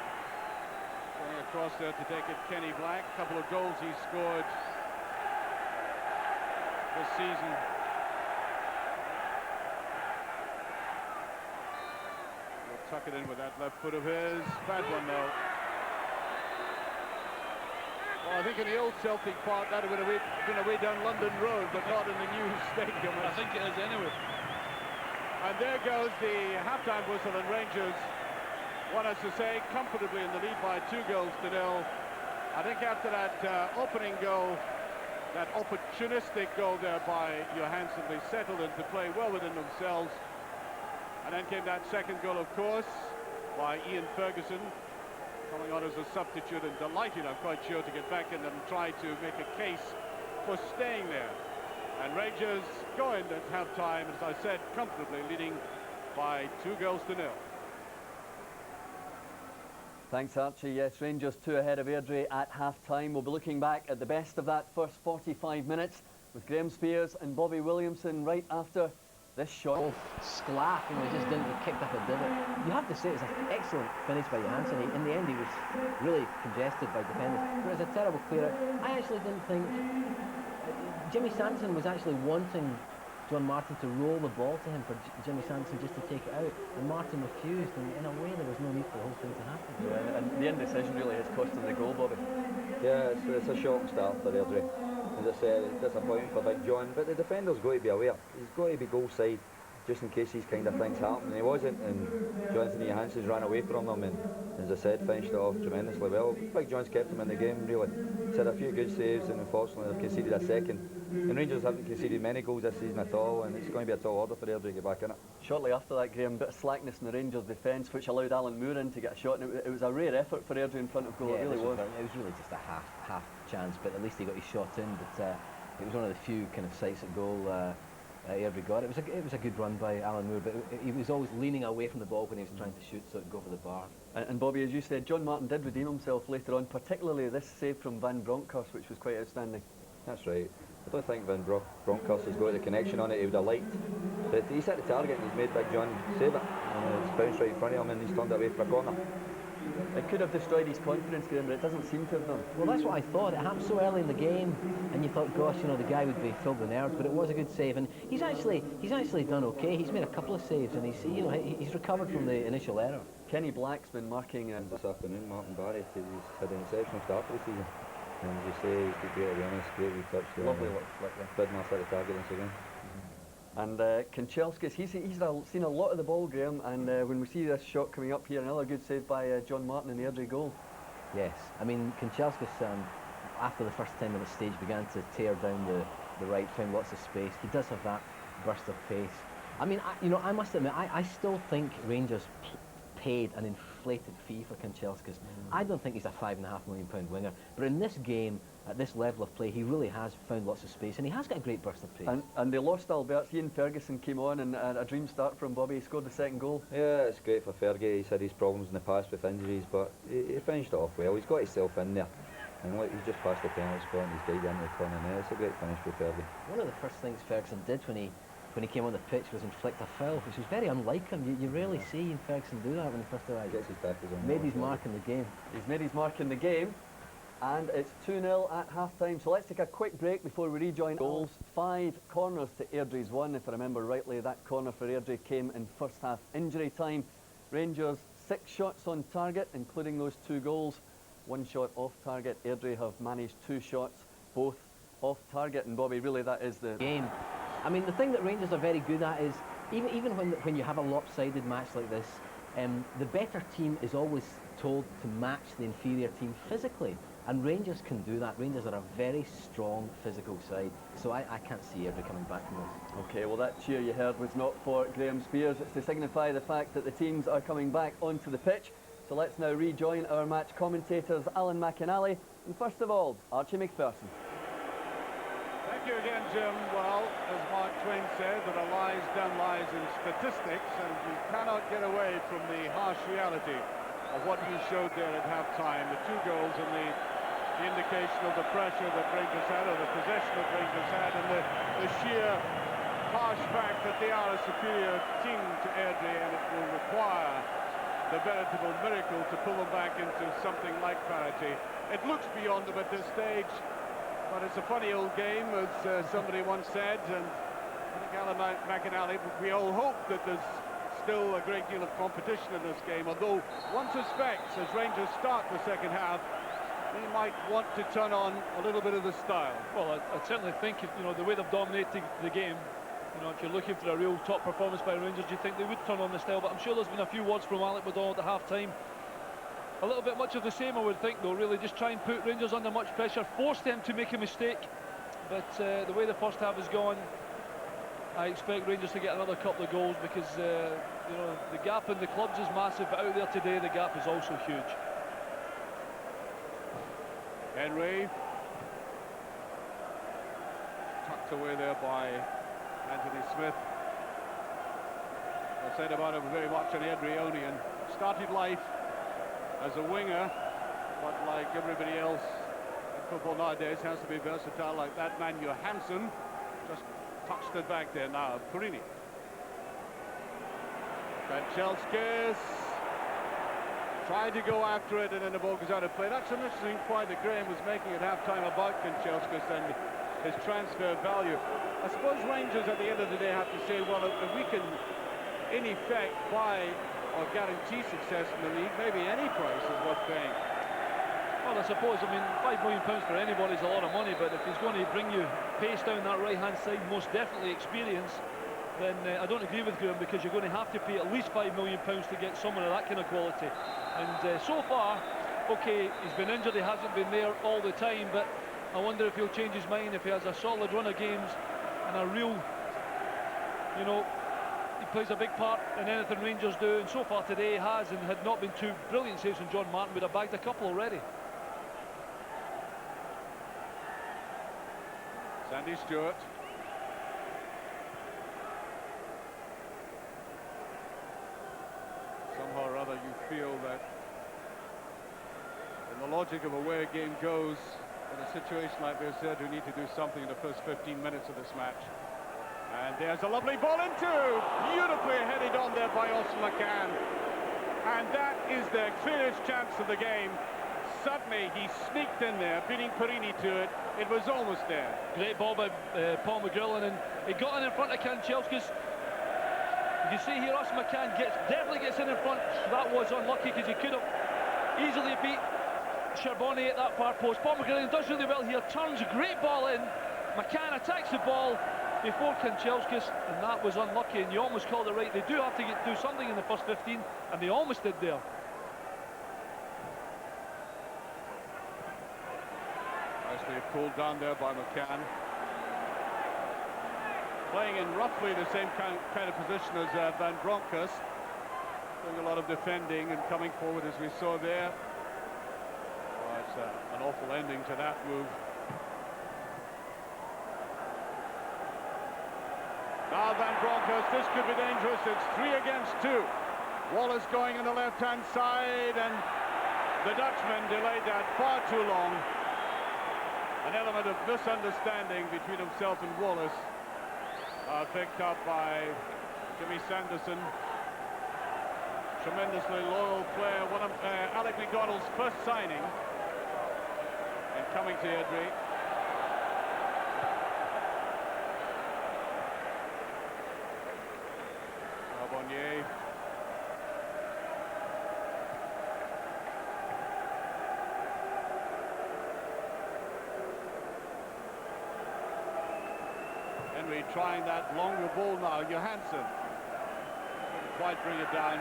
Going across there to take it, Kenny Black. A couple of goals he scored this season. He'll tuck it in with that left foot of his. Bad one though. Well, I think in the old Celtic Park that would have been away down London Road, but not in the new stadium. I think it is anyway. And there goes the half-time whistle, and Rangers, one has to say, comfortably in the lead by 2 goals to 0. I think after that opening goal, that opportunistic goal there by Johansson, they settled into play well within themselves. And then came that second goal, of course, by Ian Ferguson, coming on as a substitute, and delighted, I'm quite sure, to get back in and try to make a case for staying there. And Rangers go in at half-time, as I said, comfortably leading by 2 goals to 0. Thanks, Archie. Yes, Rangers 2 ahead of Airdrie at half-time. We'll be looking back at the best of that first 45 minutes with Graham Spears and Bobby Williamson right after this shot. Sclaff, and we just didn't get kicked up a divot. You have to say it's an excellent finish by Johansson. In the end, he was really congested by defenders. But it was a terrible clear out. I actually didn't think Jimmy Sanderson was actually wanting John Martin to roll the ball to him for Jimmy Sanderson just to take it out, and Martin refused, and in a way there was no need for the whole thing to happen. Yeah, and the indecision really has cost him the goal, Bobby. Yeah, it's a shocking start for Airdrie. As I said, it's disappointing for Big John, but the defender's got to be aware. He's got to be goal side, just in case these kind of things happen. And he wasn't, and Jonathan Johansson's ran away from them, and as I said, finished it off tremendously well. Big John's kept him in the game, really. He's had a few good saves, and unfortunately they've conceded a second. And Rangers haven't conceded many goals this season at all, and it's going to be a tall order for Airdrie to get back in it. Shortly after that, Graham, bit of slackness in the Rangers defence, which allowed Alan Moore in to get a shot, and it was a rare effort for Airdrie in front of goal. Yeah, it really was. It was really just a half chance, but at least he got his shot in. But it was one of the few kind of sights at goal Airdrie got. It was a good run by Alan Moore, but he was always leaning away from the ball when he was trying to shoot, so it'd go for the bar. And Bobby, as you said, John Martin did redeem himself later on, particularly this save from Van Bronckhorst, which was quite outstanding. That's right. I don't think Van Bronckhorst has got the connection on it he would have liked. But he's hit the target and he's made Big John save it. And it's bounced right in front of him and he's turned it away for a corner. It could have destroyed his confidence, Graham, but it doesn't seem to have done. Well, that's what I thought. It happened so early in the game, and you thought, gosh, you know, the guy would be filled with nerves, but it was a good save, and he's actually done okay. He's made a couple of saves, and he's recovered from the initial error. Kenny Black's been marking This afternoon, Martin Barry, he's had an exceptional start to the season. And as you say, he's got great awareness, great retouch there. Lovely work, flick there. Bid mass at the target once again. And Kanchelskis, he's seen a lot of the ball, Graham, and when we see this shot coming up here, another good save by John Martin in the Airdrie goal. Yes, I mean, Kanchelskis, after the first 10-minute stage, began to tear down the right, found lots of space. He does have that burst of pace. I mean, I must admit, I still think Rangers paid an inflated fee for Kanchelskis. I don't think he's a £5.5 million winger, but in this game, at this level of play, he really has found lots of space, and he has got a great burst of pace. And they lost Alberts. Ian Ferguson came on, and a dream start from Bobby. He scored the second goal. Yeah, it's great for Fergie. He's had his problems in the past with injuries, but he finished it off well. He's got himself in there. And look, he's just passed the penalty spot and he's guided into the corner now. It's a great finish for Fergie. One of the first things Ferguson did when he came on the pitch was inflict a foul, which was very unlike him. You rarely see Ian Ferguson do that when he first arrived. Gets his tackles on. Made his mark in the game. He's made his mark in the game, and it's 2-0 at half-time. So let's take a quick break before we rejoin. Goals, 5 corners to Airdrie's 1. If I remember rightly, that corner for Airdrie came in first half injury time. Rangers 6 shots on target, including those 2 goals. 1 shot off target. Airdrie have managed 2 shots, both off target. And Bobby, really that is the game. I mean, the thing that Rangers are very good at is, even when you have a lopsided match like this, the better team is always told to match the inferior team physically. And Rangers can do that. Rangers are a very strong physical side, so I can't see Airdrie coming back from this. Okay, well that cheer you heard was not for Graham Spears. It's to signify the fact that the teams are coming back onto the pitch. So let's now rejoin our match commentators, Alan McInally, and first of all, Archie McPherson. Thank you again, Jim. Well, as Mark Twain said, there are lies, damn lies in statistics, and you cannot get away from the harsh reality of what you showed there at half-time. The 2 goals and the indication of the pressure that Rangers had, or the possession that Rangers had, and the sheer harsh fact that they are a superior team to Airdrie, and it will require the veritable miracle to pull them back into something like parity. It looks beyond them at this stage, but it's a funny old game, as somebody once said, and I think Alan McInally, we all hope that there's still a great deal of competition in this game, although one suspects as Rangers start the second half, they might want to turn on a little bit of the style. Well, I certainly think, you know, the way they've dominated the game, you know, if you're looking for a real top performance by Rangers, you think they would turn on the style, but I'm sure there's been a few words from Alec McDonald at half-time. A little bit much of the same, I would think, though, really. Just try and put Rangers under much pressure, force them to make a mistake. But the way the first half has gone, I expect Rangers to get another couple of goals because, you know, the gap in the clubs is massive, but out there today, the gap is also huge. Henry. Tucked away there by Anthony Smith. I said about him very much an Airdrieonian. Started life as a winger, but like everybody else in football nowadays, has to be versatile like that man Johansson. Just touched it back there now. Purini. Kanchelskis tried to go after it, and then the ball goes out of play. That's an interesting point that Graham was making at half-time about Kanchelskis and his transfer value. I suppose Rangers at the end of the day have to say, well, if we can in effect buy or guarantee success in the league, maybe any price is worth paying. Well, I suppose, I mean, £5 million for anybody is a lot of money, but if he's going to bring you pace down that right-hand side, most definitely experience, then I don't agree with Graham, because you're going to have to pay at least £5 million to get someone of that kind of quality. And so far, okay, he's been injured, he hasn't been there all the time, but I wonder if he'll change his mind if he has a solid run of games and a real, you know, he plays a big part in anything Rangers do, and so far today he has, and had not been 2 brilliant saves from John Martin, would have bagged a couple already. Sandy Stewart. Somehow or other you feel that in the logic of a way a game goes, in a situation like this, Airdrie need to do something in the first 15 minutes of this match. And there's a lovely ball into, beautifully headed on there by Austin McCann. And that is their clearest chance of the game. Suddenly he sneaked in there, beating Purini to it. It was almost there. Great ball by Paul McGrillen, and he got in front of Kanchelskis. You see here, Austin McCann definitely gets in front. That was unlucky because he could have easily beat Charbonnet at that far post. Paul McGrillen does really well here, turns a great ball in. McCann attacks the ball before Kanchelskis, and that was unlucky, and you almost called it right. They do have to do something in the first 15, and they almost did there. Nicely pulled down there by McCann. Playing in roughly the same kind of position as Van Bronckhorst. Doing a lot of defending and coming forward as we saw there. Oh, it's an awful ending to that move. Now Van Bronckhorst, this could be dangerous. It's 3 against 2. Wallace going on the left-hand side, and the Dutchman delayed that far too long. An element of misunderstanding between himself and Wallace. Picked up by Jimmy Sanderson. Tremendously loyal player. One of Alec McDonald's first signing and coming to Airdrie. Charbonnet. Henry trying that longer ball now. Johansson couldn't quite bring it down,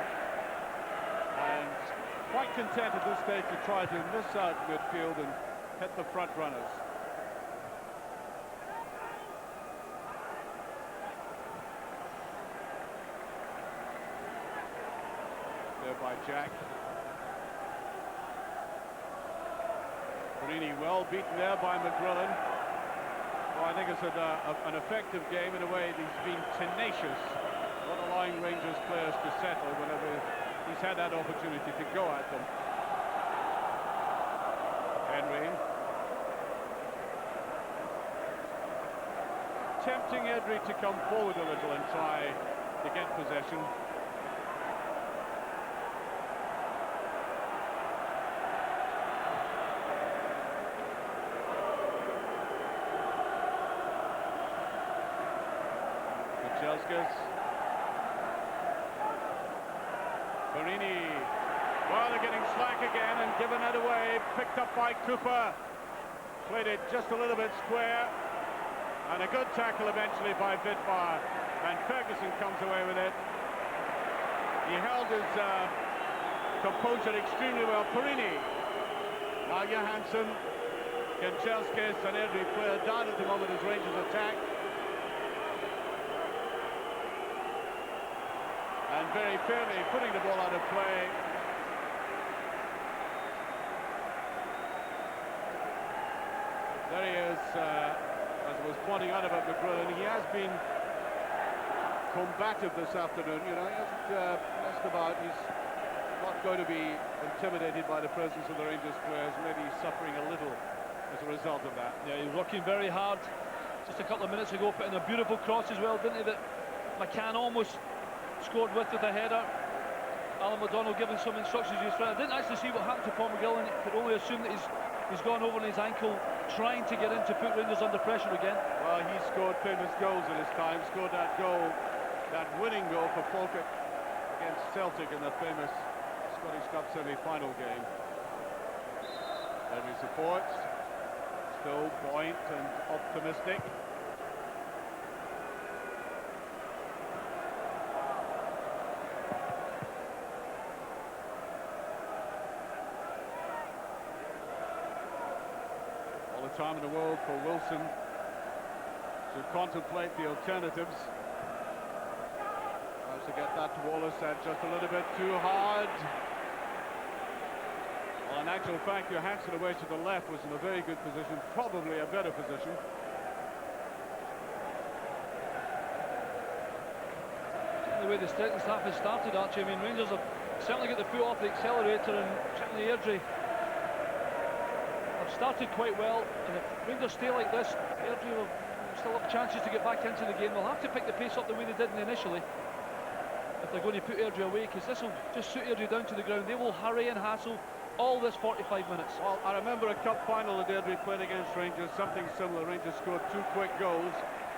and quite content at this stage to try to miss out midfield and hit the front runners. There by Jack. Perini well beaten there by McGrillen. Well, I think it's an effective game in a way. He's been tenacious, not allowing Rangers players to settle whenever he's had that opportunity to go at them. Henry. Tempting Airdrie to come forward a little and try to get possession. Perini, well, they're getting slack again and given it away, picked up by Cooper, played it just a little bit square, and a good tackle eventually by Vidmar, and Ferguson comes away with it. He held his composure extremely well. Perini, now Johansson, Kanchelskis, an Airdrie player down at the moment as Rangers attack. And very fairly putting the ball out of play. There he is, as I was pointing out about McGrillen. He has been combative this afternoon. You know, he hasn't messed about. He's not going to be intimidated by the presence of the Rangers players. Maybe he's suffering a little as a result of that. Yeah, he's working very hard. Just a couple of minutes ago, putting a beautiful cross as well, didn't he? That McCann almost scored with a header. Alan McDonald giving some instructions. I didn't actually see what happened to Paul McGillen. Could only assume that he's gone over on his ankle, trying to get in to put Rangers under pressure again. Well, he scored famous goals in his time. Scored that goal, that winning goal for Falkirk against Celtic in the famous Scottish Cup semi-final game. Every support, still buoyant and optimistic. Time in the world for Wilson to contemplate the alternatives. Tries to get that to Wallace, that's just a little bit too hard. Well, in actual fact, Johansson away to the left was in a very good position, probably a better position. The way the second half has started, Archie, I mean, Rangers have certainly got the foot off the accelerator, and certainly Airdrie started quite well, and if Rangers stay like this, Airdrie will still have chances to get back into the game. They'll have to pick the pace up the way they did initially if they're going to put Airdrie away, because this will just suit Airdrie down to the ground. They will hurry and hassle all this 45 minutes. Well, I remember a cup final that Airdrie played against Rangers, something similar. Rangers scored 2 quick goals.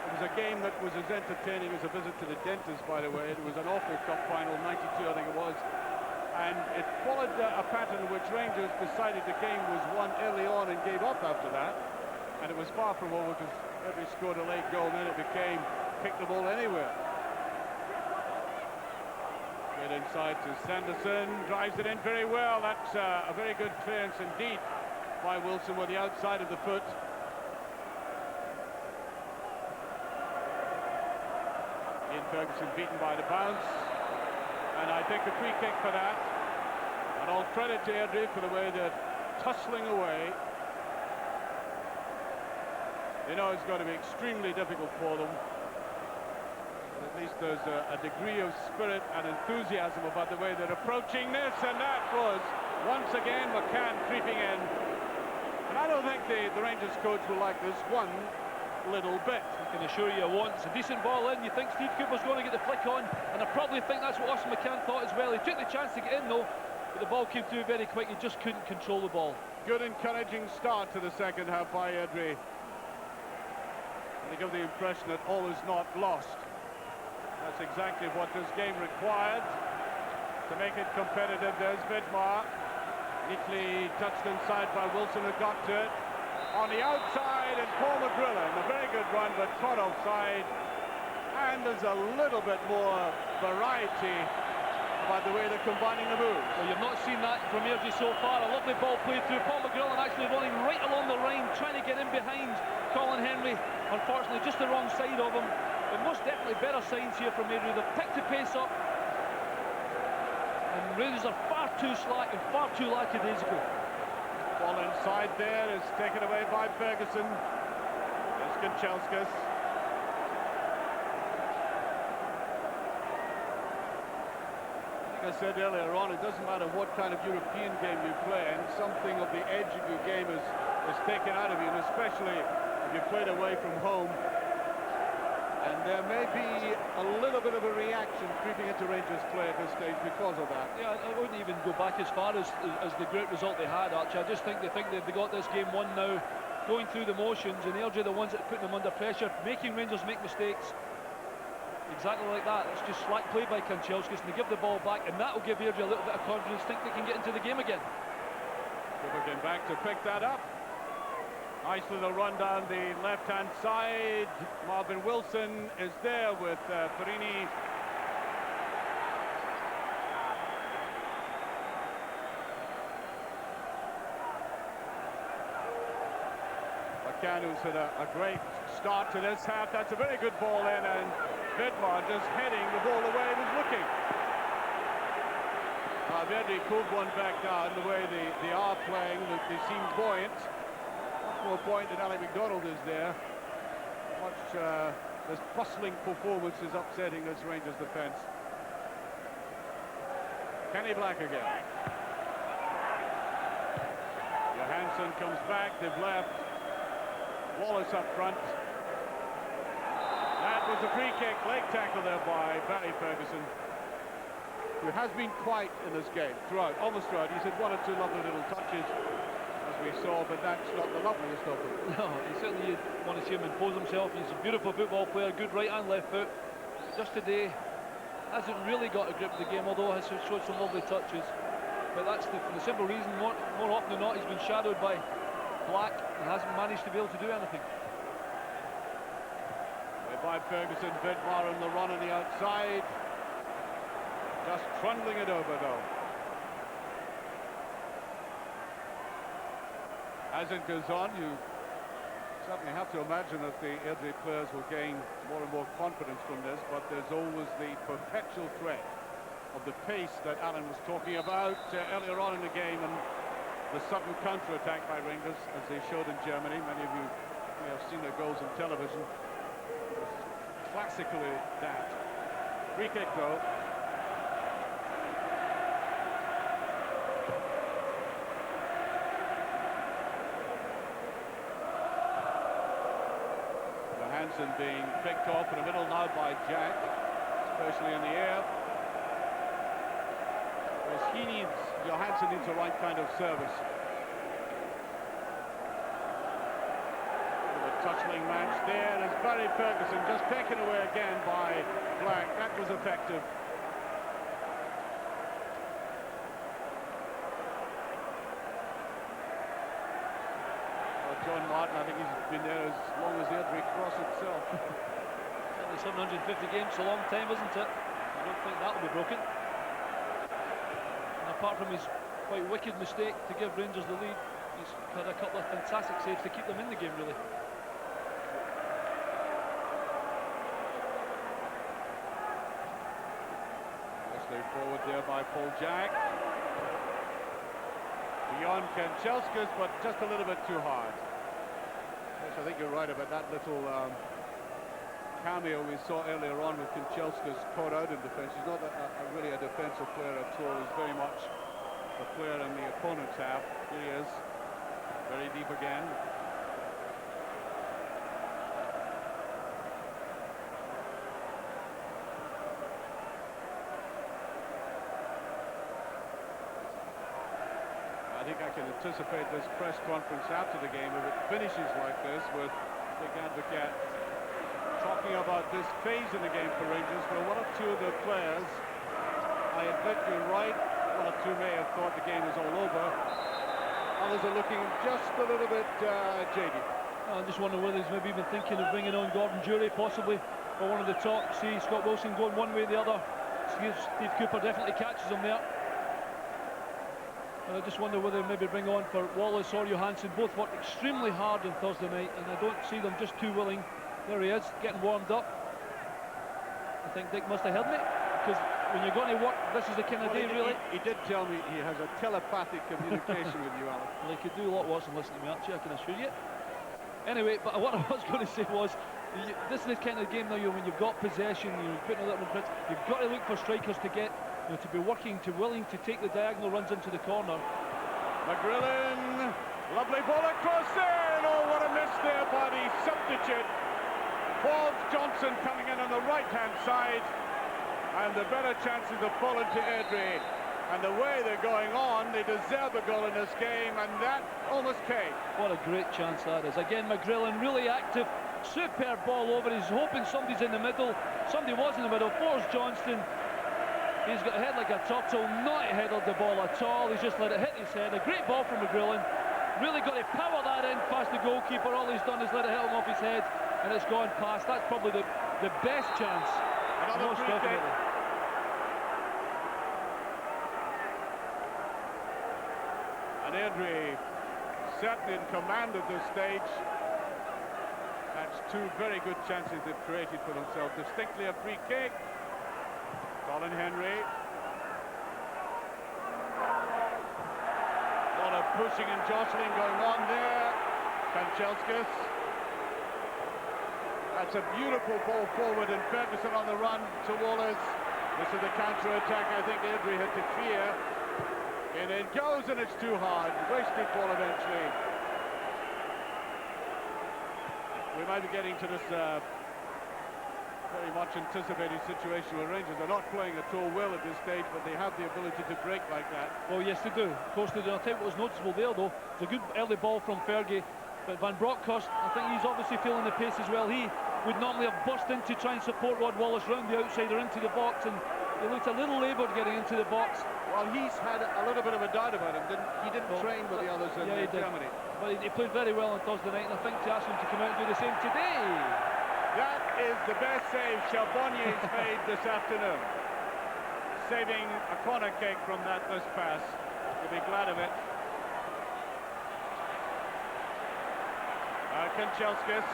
It was a game that was as entertaining as a visit to the dentist, by the way. It was an awful cup final, 92 I think it was. And it followed a pattern in which Rangers decided the game was won early on and gave up after that. And it was far from over because Airdrie scored a late goal and then it became pick the ball anywhere. Get inside to Sanderson, drives it in very well. That's a very good clearance indeed by Wilson with the outside of the foot. Ian Ferguson beaten by the bounce. And I think a free kick for that. And all credit to Airdrie for the way they're tussling away. They know it's going to be extremely difficult for them. But at least there's a degree of spirit and enthusiasm about the way they're approaching this. And that was, once again, McCann creeping in. And I don't think the Rangers coach will like this one little bit. I can assure you, it's a decent ball in. You think Steve Cooper's going to get the flick on, and I probably think that's what Austin McCann thought as well. He took the chance to get in though, but the ball came through very quick. He just couldn't control the ball. Good encouraging start to the second half by Airdrie. And they give the impression that all is not lost. That's exactly what this game required to make it competitive. There's Vidmar, neatly touched inside by Wilson, who got to it. On the outside, and Paul McGrillen, a very good run, but caught offside. And there's a little bit more variety about the way they're combining the moves. Well, you've not seen that from Airdrie so far. A lovely ball played through. Paul McGhee actually running right along the line, trying to get in behind Colin Henry. Unfortunately, just the wrong side of him. But most definitely better signs here from Airdrie. They've picked the pace up. And Rangers are far too slack and far too lackadaisical. Ball inside there is taken away by Ferguson. It's Kanchelskis. Like I said earlier on, it doesn't matter what kind of European game you play, and something of the edge of your game is taken out of you, and especially if you played away from home. And there may be a little bit of a reaction creeping into Rangers play at this stage because of that. Yeah, I wouldn't even go back as far as the great result they had, Archie. I just think they got this game won now, going through the motions, and Airdrie are the ones that are putting them under pressure, making Rangers make mistakes. Exactly like that. It's just slack play by Kanchelskis, and they give the ball back, and that will give Airdrie a little bit of confidence, think they can get into the game again. Again back to pick that up. Nice little run down the left-hand side. Marvin Wilson is there with Perini. Kanu's had a great start to this half. That's a very good ball in, and Vidmar just heading the ball the way he was looking. Airdrie pulled one back down the way they are playing. They seem buoyant. Much more buoyant than Alec MacDonald is there. This bustling performance is upsetting this Rangers defence. Kenny Black again. Johansson comes back. They've left Wallace up front. That was a free kick, leg tackle there by Barry Ferguson, who has been quiet in this game throughout, almost throughout. He's had one or two lovely little touches, as we saw, but that's not the loveliest of them. No, you certainly want to see him impose himself. He's a beautiful football player, good right and left foot. Just today, hasn't really got a grip of the game, although has showed some lovely touches. But that's for the simple reason, more often than not, he's been shadowed by Black and hasn't managed to be able to do anything. By Ferguson, Vidmar on the run on the outside. Just trundling it over though. As it goes on, you certainly have to imagine that the Airdrie players will gain more and more confidence from this, but there's always the perpetual threat of the pace that Alan was talking about earlier on in the game, and the sudden counter-attack by Rangers, as they showed in Germany. Many of you may have seen their goals on television. Classically that. Free kick though. Johansson being picked off in the middle now by Jack, especially in the air. Whereas Johansson needs the right kind of service. Touching match there as Barry Ferguson just taken away again by Black. That was effective. Well, John Martin, I think he's been there as long as Airdrie Cross itself. Certainly 750 games, a long time, isn't it? I don't think that will be broken. And apart from his quite wicked mistake to give Rangers the lead, he's had a couple of fantastic saves to keep them in the game, really. Forward there by Paul Jack. Beyond Kanchelskis, but just a little bit too hard. Yes, I think you're right about that little cameo we saw earlier on with Kanchelskis caught out in defence. He's not really a defensive player at all. He's very much a player in the opponent's half. Here he is, very deep again. I think I can anticipate this press conference after the game, if it finishes like this, with Big Advocate talking about this phase in the game for Rangers, where one or two of the players, I admit you're right, one or two may have thought the game was all over. Others are looking just a little bit jaded. I just wonder whether he's maybe even thinking of bringing on Gordon Jury, possibly, for one of the top. See Scott Wilson going one way or the other. Steve Cooper definitely catches him there. And I just wonder whether maybe bring on for Wallace or Johansson. Both worked extremely hard on Thursday night, and I don't see them just too willing. There he is, getting warmed up. I think Dick must have heard me, because when you're going to work, this is the kind of day, really. He did tell me he has a telepathic communication with you, Alan. Well, he could do a lot worse than listening to me, actually, I can assure you. Anyway, but what I was going to say was, this is the kind of game now, when you've got possession, you're putting a little bit, you've got to look for strikers to get, to be working, willing to take the diagonal runs into the corner. McGrillen, lovely ball across there. Oh, what a miss there by the substitute. Forbes Johnson coming in on the right-hand side, and the better chances have fallen to Airdrie. And the way they're going on, they deserve a goal in this game, and that almost came. What a great chance that is. Again, McGrillen really active, superb ball over. He's hoping somebody's in the middle. Somebody was in the middle. Forbes Johnson. He's got a head like a turtle, not headed the ball at all. He's just let it hit his head. A great ball from McGrillen. Really got to power that in past the goalkeeper. All he's done is let it hit him off his head, and it's gone past. That's probably the best chance. Another free kick. And Airdrie certainly in command at this stage. That's two very good chances they've created for themselves. Distinctly a free kick. Colin Henry. A lot of pushing and jostling going on there. Kanchelskis. That's a beautiful ball forward, and Ferguson on the run to Wallace. This is the counter-attack I think Airdrie had to fear. And it goes, and it's too hard. Wasted ball eventually. We might be getting to this very much anticipated situation where Rangers are not playing at all well at this stage, but they have the ability to break like that. Well, yes, they do. Of course, they do. I'll tell you what was noticeable there, though. It's a good early ball from Fergie, but Van Bronckhorst, I think he's obviously feeling the pace as well. He would normally have burst in to try and support Rod Wallace round the outside or into the box, and he looked a little laboured getting into the box. Well, he's had a little bit of a doubt about him. He didn't train with the others in Germany. But he played very well on Thursday night, and I think to ask him to come out and do the same today. That is the best save Charbonnier's made this afternoon. Saving a corner kick from that first pass. You'll be glad of it. Kanchelskis.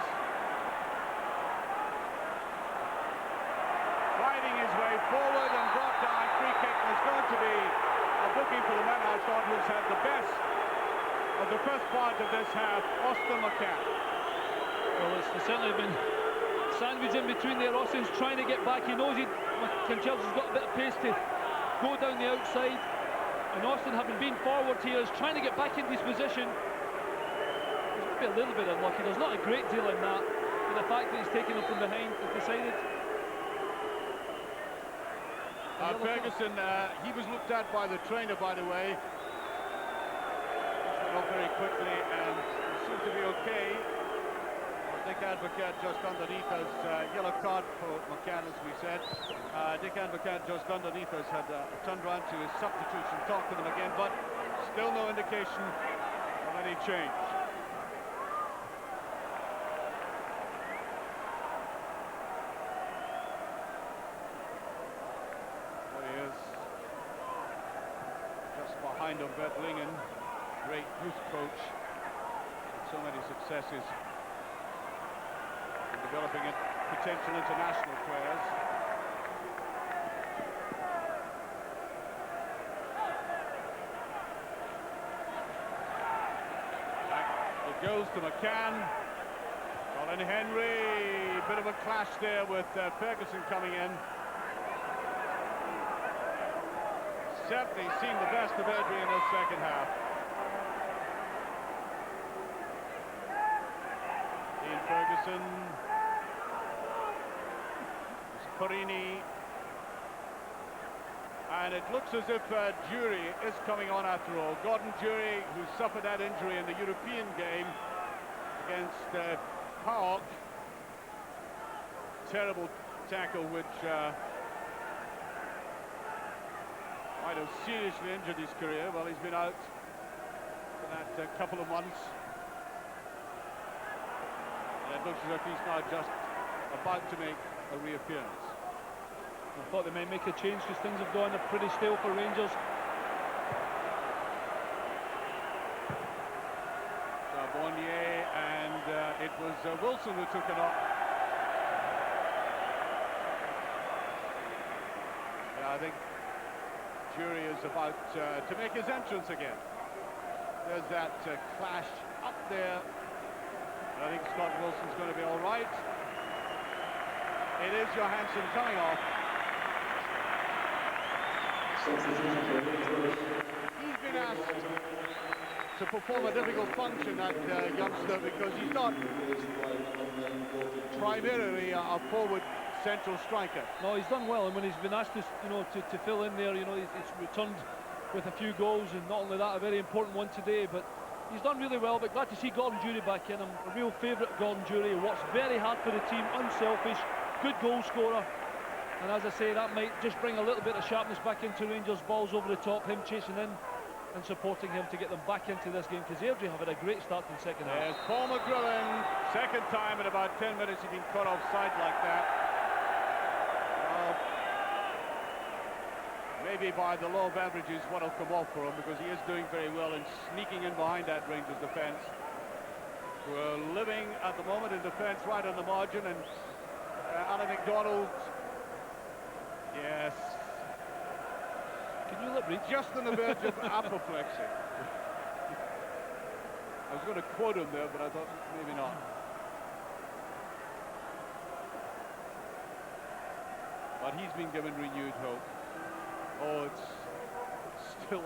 Fighting his way forward and brought down. Free kick. There's going to be a booking for the man I thought who's had the best of the first part of this half, Austin McCann. Well, it's certainly been sandwiched in between there. Austin's trying to get back. He knows Kanchelskis got a bit of pace to go down the outside, and Austin, having been forward here, is trying to get back into his position. He's maybe a little bit unlucky. There's not a great deal in that, but the fact that he's taken him from behind is decided. Ferguson, he was looked at by the trainer, by the way. Went off very quickly and seems to be okay. Dick Advocat just underneath us, yellow card for McCann, as we said. Dick Advocat just underneath us had turned around to his substitutes and talked to them again, but still no indication of any change. There he is, just behind him, Bert Lingen, great youth coach, with so many successes. Developing potential international players. It goes to McCann. Colin Henry. Bit of a clash there with Ferguson coming in. Certainly seen the best of Airdrie in this second half. Ian Ferguson. Perini, and it looks as if Jury is coming on after all. Gordon Jury, who suffered that injury in the European game against PAOK. Terrible tackle which might have seriously injured his career. Well, he's been out for that couple of months. And it looks as if he's now just about to make a reappearance. I thought they might make a change because things have gone pretty stale for Rangers. Bonnier, and it was Wilson who took it off. Yeah, I think Jury is about to make his entrance again. There's that clash up there. I think Scott Wilson's going to be all right. It is Johansson coming off. He's been asked to perform a difficult function, that youngster, because he's not primarily a forward central striker. No, he's done well, and when he's been asked to, to fill in there, he's returned with a few goals, and not only that, a very important one today. But he's done really well. But glad to see Gordon Jury back in. I'm a real favourite of Gordon Jury. He works very hard for the team, unselfish, good goal scorer. And as I say, that might just bring a little bit of sharpness back into Rangers. Balls over the top, him chasing in and supporting him to get them back into this game, because Airdrie have had a great start in the second half. There's Paul McGrillen, second time in about 10 minutes he's been caught offside like that. Maybe by the law of averages one will come off for him, because he is doing very well in sneaking in behind that Rangers defence. We're living at the moment in defence right on the margin, and Alan McDonald, yes, can you lip read? just on the verge of apoplexy. I was going to quote him there, but I thought maybe not. But he's been given renewed hope. Oh, it's still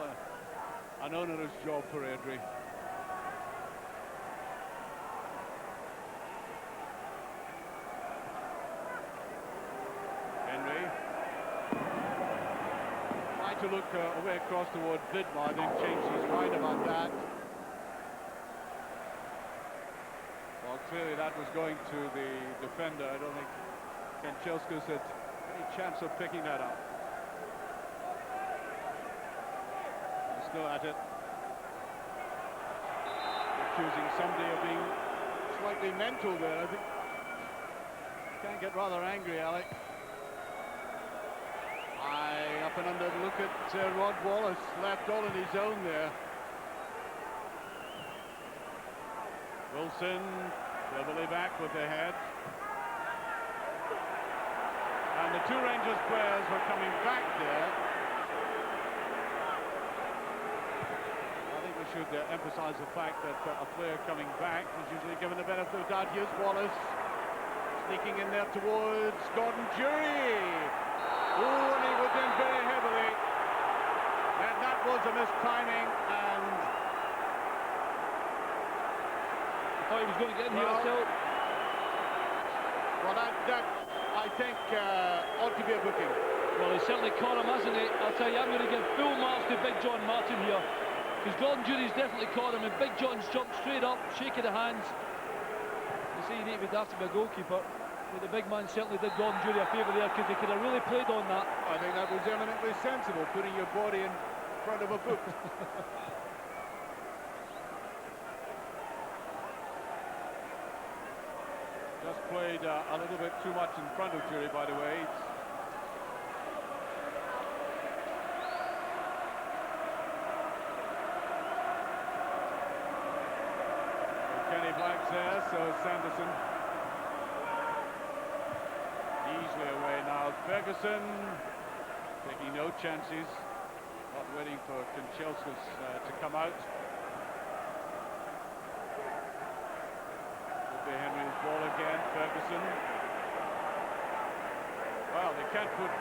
an onerous job for Airdrie. Henry trying to look away across toward Vidmar. I think changed his mind about that. Well, clearly that was going to the defender. I don't think Kanchelskis had any chance of picking that up. Still at it. Accusing somebody of being slightly mental there. I think can get rather angry, Alec. Up and under, look at Rod Wallace, left all on his own there. Wilson, cleverly back with the head. And the two Rangers players were coming back there. Should emphasise the fact that a player coming back is usually given the benefit of the doubt. Here's Wallace sneaking in there towards Gordon Jury. Oh, and he was in very heavily. And that was a mistiming, and I thought he was going to get in here still. Well, that I think ought to be a booking. Well, he certainly caught him, hasn't he? I'll tell you, I'm going to give full marks to Big John Martin here, because Gordon Jury's definitely caught him, and Big John's jumped straight up, shaking the hands. You see, you need to be daft to be a goalkeeper, but the big man certainly did Gordon Jury a favour there, because he could have really played on that. I think that was eminently sensible, putting your body in front of a boot. Just played a little bit too much in front of Jury, by the way. Black's there, so Sanderson easily away now. Ferguson taking no chances, not waiting for Kanchelskis to come out. Could be Henry's ball again. Ferguson. Well, they can't put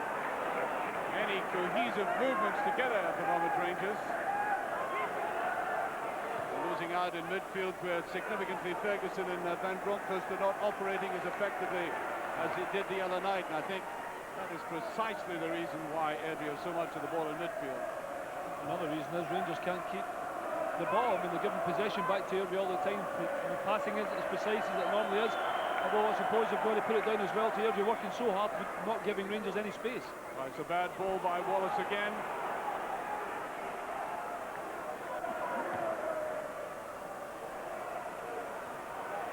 any cohesive movements together at the moment, Rangers. Losing out in midfield, where significantly Ferguson and Van Bronckhorst are not operating as effectively as he did the other night, and I think that is precisely the reason why Airdrie has so much of the ball in midfield. Another reason is Rangers can't keep the ball. I mean, they're giving possession back to Airdrie all the time. Passing isn't as precise as it normally is, although I suppose they're going to put it down as well to Airdrie working so hard, not giving Rangers any space. Right, it's a bad ball by Wallace again.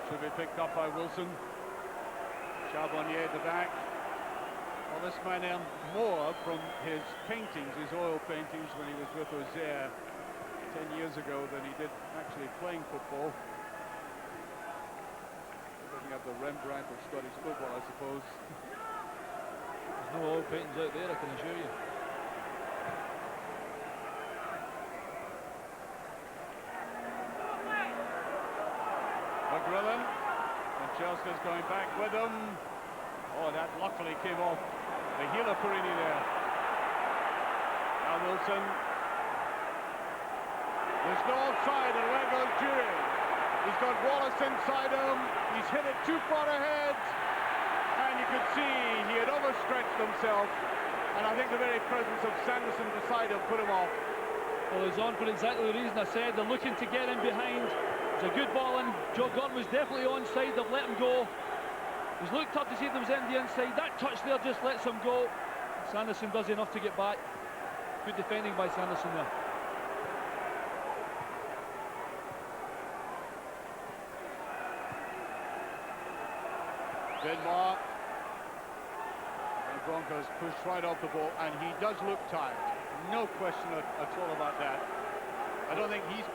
Should be picked up by Wilson. Charbonnier at the back. Well, this man earned more from his paintings, his oil paintings, when he was with Auxerre 10 years ago than he did actually playing football. Looking at the Rembrandt of Scottish football, I suppose. There's no oil paintings out there, I can assure you. McGrillen, and Chelska's going back with him. Oh, that luckily came off the heel of Perini there. Now Wilson. There's no offside, and away goes Jury. He's got Wallace inside him. He's hit it too far ahead. And you could see he had overstretched himself. And I think the very presence of Sanderson beside him put him off. Well, he's on for exactly the reason I said. They're looking to get in behind. It's a good ball, and Joe Gordon was definitely onside. They've let him go. He's looked up to see if there was any inside. That touch there just lets him go. Sanderson does enough to get back. Good defending by Sanderson there. Denmark. And Broncos pushed right off the ball, and he does look tired. No question at all about that. I don't think he's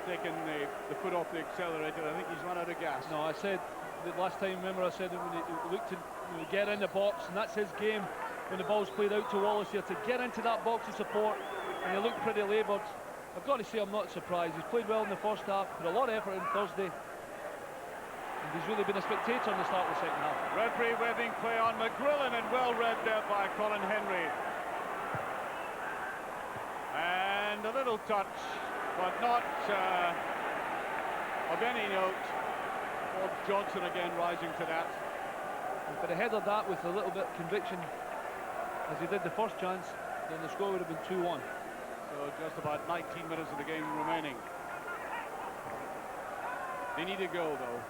taken the foot off the accelerator. I think he's run out of gas. No, I said the last time, remember I said that when he looked to get in the box, and that's his game when the ball's played out to Wallace here, to get into that box of support, and he looked pretty laboured. I've got to say I'm not surprised. He's played well in the first half, put a lot of effort in Thursday, and he's really been a spectator in the start of the second half. Referee webbing play on McGrillen, and well read there by Colin Henry. And a little touch, but not of any note. Bob Johnson again rising to that. But ahead of that with a little bit of conviction, as he did the first chance, then the score would have been 2-1. So just about 19 minutes of the game remaining. They need to go, though.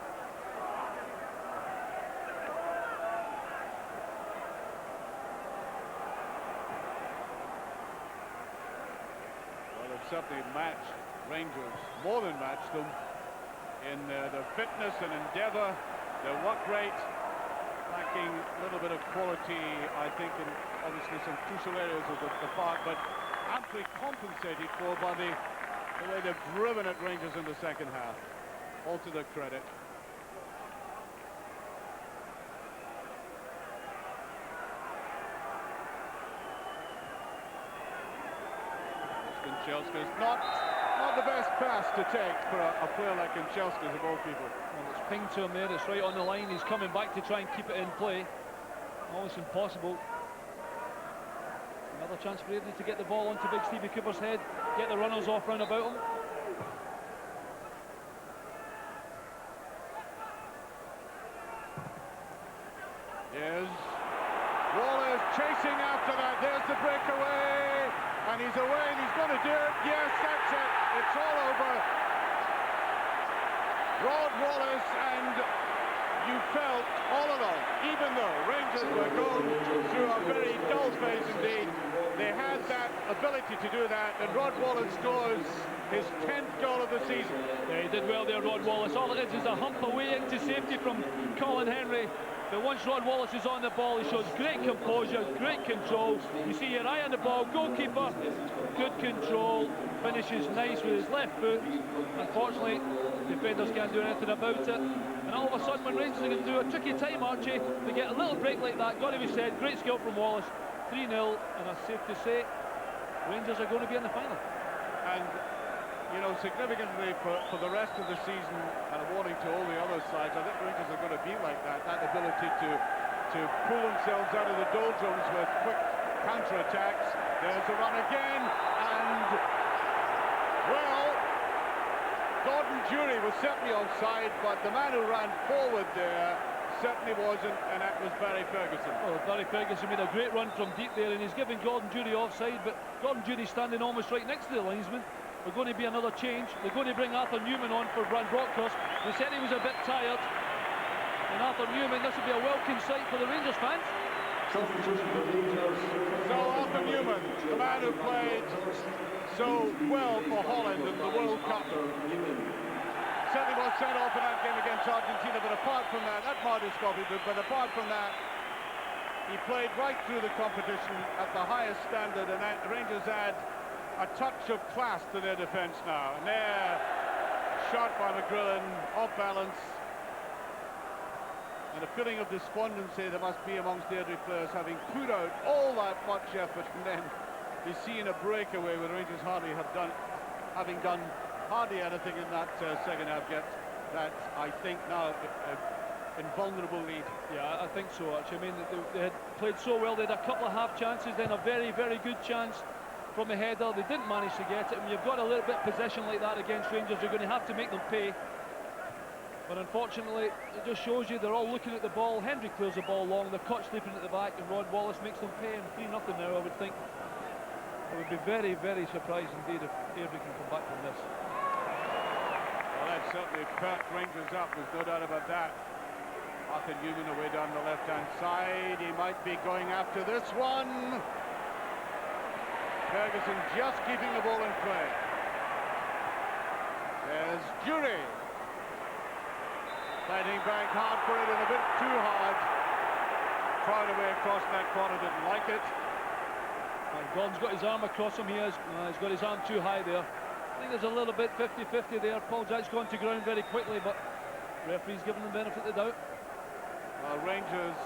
Well, they've certainly matched Rangers, more than matched them, in their fitness and endeavour, their work rate, lacking a little bit of quality, I think, in obviously some crucial areas of the park, but amply compensated for by the way they've driven at Rangers in the second half. All to their credit. Kanchelska's not the best pass to take for a player like Kanchelska's of all people. Well, it's pinged to him there, it's right on the line. He's coming back to try and keep it in play. Almost impossible. Another chance for Airdrie to get the ball onto big Stevie Cooper's head, get the runners off round about him. Yes. Wallace chasing after that. There's the breakaway. And he's away and he's going to do it. Yes, that's it. It's all over. Rod Wallace, and you felt all along, even though Rangers were going through a very dull phase indeed, they had that ability to do that, and Rod Wallace scores his 10th goal of the season. Yeah, he did well there, Rod Wallace. All it is a hump away into safety from Colin Henry. But once Rod Wallace is on the ball, he shows great composure, great control. You see your eye on the ball, goalkeeper, good control, finishes nice with his left foot. Unfortunately, defenders can't do anything about it. And all of a sudden, when Rangers are going to do a tricky time, Archie, they get a little break like that. Got to be said, great skill from Wallace. 3-0, and it's safe to say, Rangers are going to be in the final. And you know, significantly for the rest of the season, and a warning to all the other sides, I think Rangers are going to be like that ability to pull themselves out of the doldrums with quick counter-attacks. There's a run again, and, well, Gordon Jury was certainly offside, but the man who ran forward there certainly wasn't, and that was Barry Ferguson. Well, Barry Ferguson made a great run from deep there, and he's giving Gordon Jury offside, but Gordon Jury standing almost right next to the linesman. There's going to be another change. They're going to bring Arthur Newman on for Brand Brockhurst. They said he was a bit tired. And Arthur Newman, this will be a welcome sight for the Rangers fans. So Arthur Newman, the man who played so well for Holland in the World Cup, certainly was sent off in that game against Argentina, but apart from that, that might have scored, but apart from that, He played right through the competition at the highest standard, and Rangers add a touch of class to their defence now. And there, shot by McGrillen, off balance. And a feeling of despondency there must be amongst the Airdrie players, having put out all that much effort, and then be seeing a breakaway with Rangers having done hardly anything in that second half yet. That, I think, now invulnerable lead. Yeah, I think so, actually. I mean, they had played so well. They had a couple of half chances, then a very, very good chance from the header. They didn't manage to get it. And you've got a little bit of possession like that against Rangers, you're going to have to make them pay. But unfortunately, it just shows you they're all looking at the ball. Henry clears the ball long, they're caught sleeping at the back, and Rod Wallace makes them pay. And 3-0 now, I would think. I would be very, very surprised indeed if Airdrie can come back from this. Well, that certainly perked Rangers up, there's no doubt about that. Arthur Newman away down the left-hand side. He might be going after this one. Ferguson just keeping the ball in play. There's Jury. Fighting back hard for it, and a bit too hard. Tried away across that corner, didn't like it. And Gordon's got his arm across him here. He's got his arm too high there. I think there's a little bit 50-50 there. Paul Jack's gone to ground very quickly, but referee's given the benefit of the doubt. Well, Rangers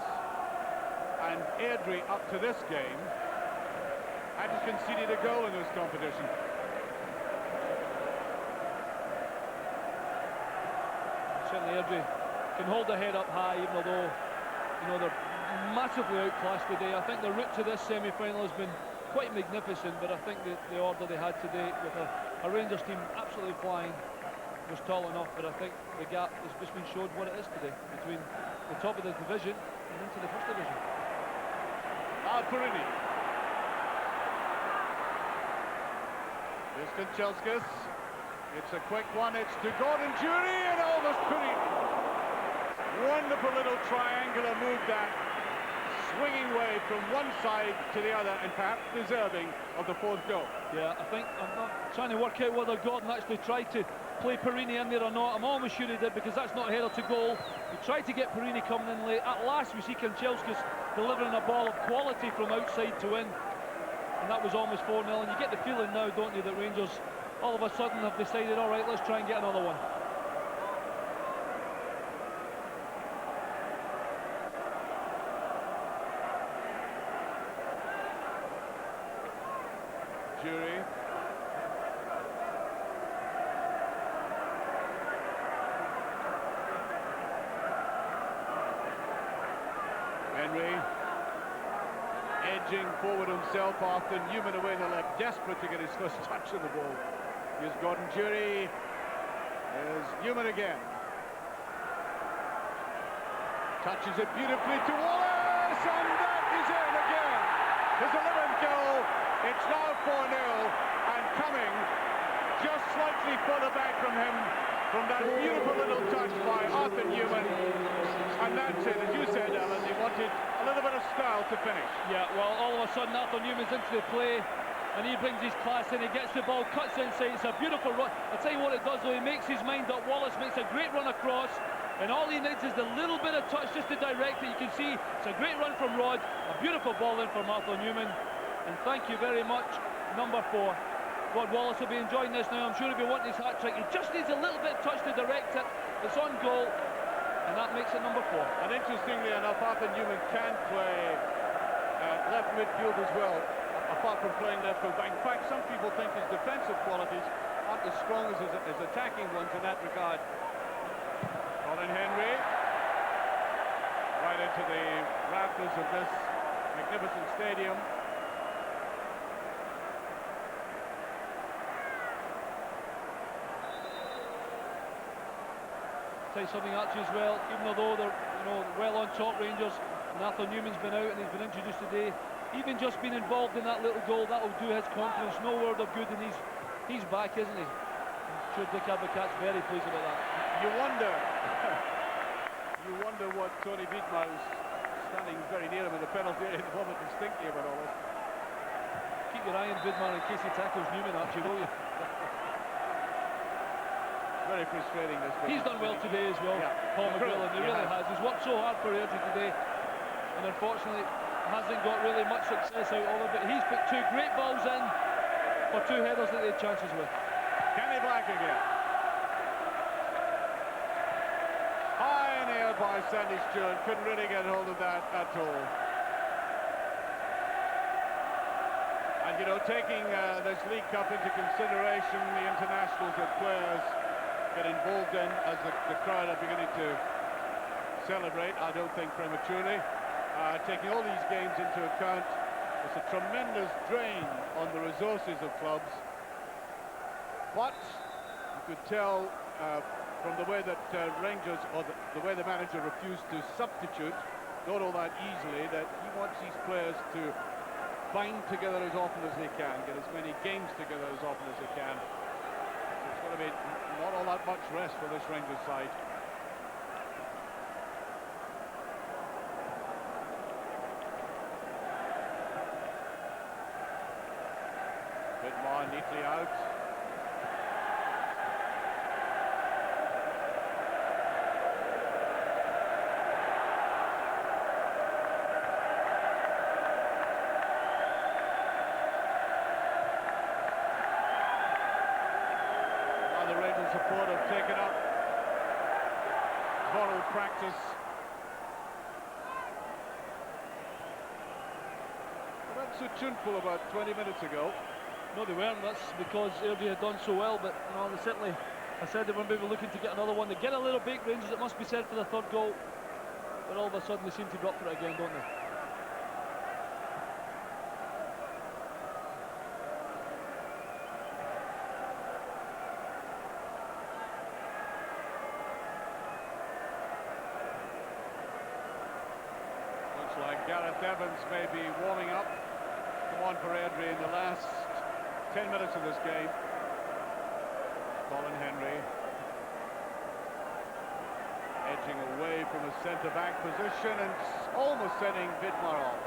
and Airdrie up to this game hadn't conceded a goal in this competition. Certainly Airdrie can hold their head up high, even though, you know, they're massively outclassed today. I think the route to this semi-final has been quite magnificent, but I think the order they had today with a Rangers team absolutely flying was tall enough. But I think the gap has just been showed what it is today between the top of the division and into the first division. Perini. Here's Kanchelskis. It's a quick one, it's to Gordon Jury, and almost Perini. Wonderful little triangular move that, swinging way from one side to the other, and perhaps deserving of the fourth goal. Yeah, I think I'm not trying to work out whether Gordon actually tried to play Perini in there or not. I'm almost sure he did, because that's not a header to goal. He tried to get Perini coming in late. At last we see Kanchelskis delivering a ball of quality from outside to in, and that was almost 4-0. And you get the feeling now, don't you, that Rangers all of a sudden have decided, all right, let's try and get another one. Jury. Henry edging forward himself after Newman away in the left, desperate to get his first touch of the ball. Here's Gordon Jury. There's Newman again. Touches it beautifully to Wallace, and that is in again. His 11th goal. It's now 4-0, and coming just slightly further back from him, from that beautiful little touch by Arthur Newman. And that's it, as you said, Alan, he wanted a little bit of style to finish. Yeah, well, all of a sudden Arthur Newman's into the play, and he brings his class in, he gets the ball, cuts inside, it's a beautiful run. I'll tell you what it does though, he makes his mind up. Wallace makes a great run across, and all he needs is the little bit of touch just to direct it. You can see it's a great run from Rod, a beautiful ball in from Arthur Newman. And thank you very much, number 4. Rod Wallace will be enjoying this now. I'm sure he'll be wanting his hat-trick. He just needs a little bit of touch to direct it. It's on goal, and that makes it number 4. And interestingly enough, Arthur Newman can play left midfield as well, apart from playing left full back. In fact, some people think his defensive qualities aren't as strong as his attacking ones in that regard. Colin Henry, right into the rafters of this magnificent stadium. Say something actually as well, even though they're, you know, well on top, Rangers, and Arthur Newman's been out and he's been introduced today, even just being involved in that little goal, that'll do his confidence no word of good, and he's back, isn't he? I'm sure Dick Advocat's very pleased about that. You wonder what Tony Wiedma, who's standing very near him in the penalty area at the moment, is thinking about all this. Keep your eye on Wiedma in case he tackles Newman, actually, will you? Very frustrating this. He's done well today as well, yeah. Paul McGrillen, he really has. has. He's worked so hard for Airdrie today, and unfortunately hasn't got really much success out of it, but he's put 2 great balls in for 2 headers that they had chances with. Kenny Black again. High in the air by Sandy Stewart, couldn't really get hold of that at all. And you know, taking this League Cup into consideration, the internationals that players get involved in as the crowd are beginning to celebrate, I don't think prematurely. Taking all these games into account, it's a tremendous drain on the resources of clubs. But you could tell from the way that Rangers, or the way the manager refused to substitute, not all that easily, that he wants these players to bind together as often as they can, get as many games together as often as they can. So it's going to be not all that much rest for this Rangers side. Whitmore neatly out. Now the Rangers support have taken up moral practice. They weren't so tuneful about 20 minutes ago. No, they weren't. That's because Airdrie had done so well, but you know, they certainly, I said they were maybe looking to get another one. They get a little big, Rangers, it must be said, for the 3rd goal, but all of a sudden they seem to drop for it again, don't they? Looks like Gareth Evans may be warming up. Come on for Airdrie in the last 10 minutes of this game. Colin Henry edging away from a centre-back position and almost setting Vidmar off.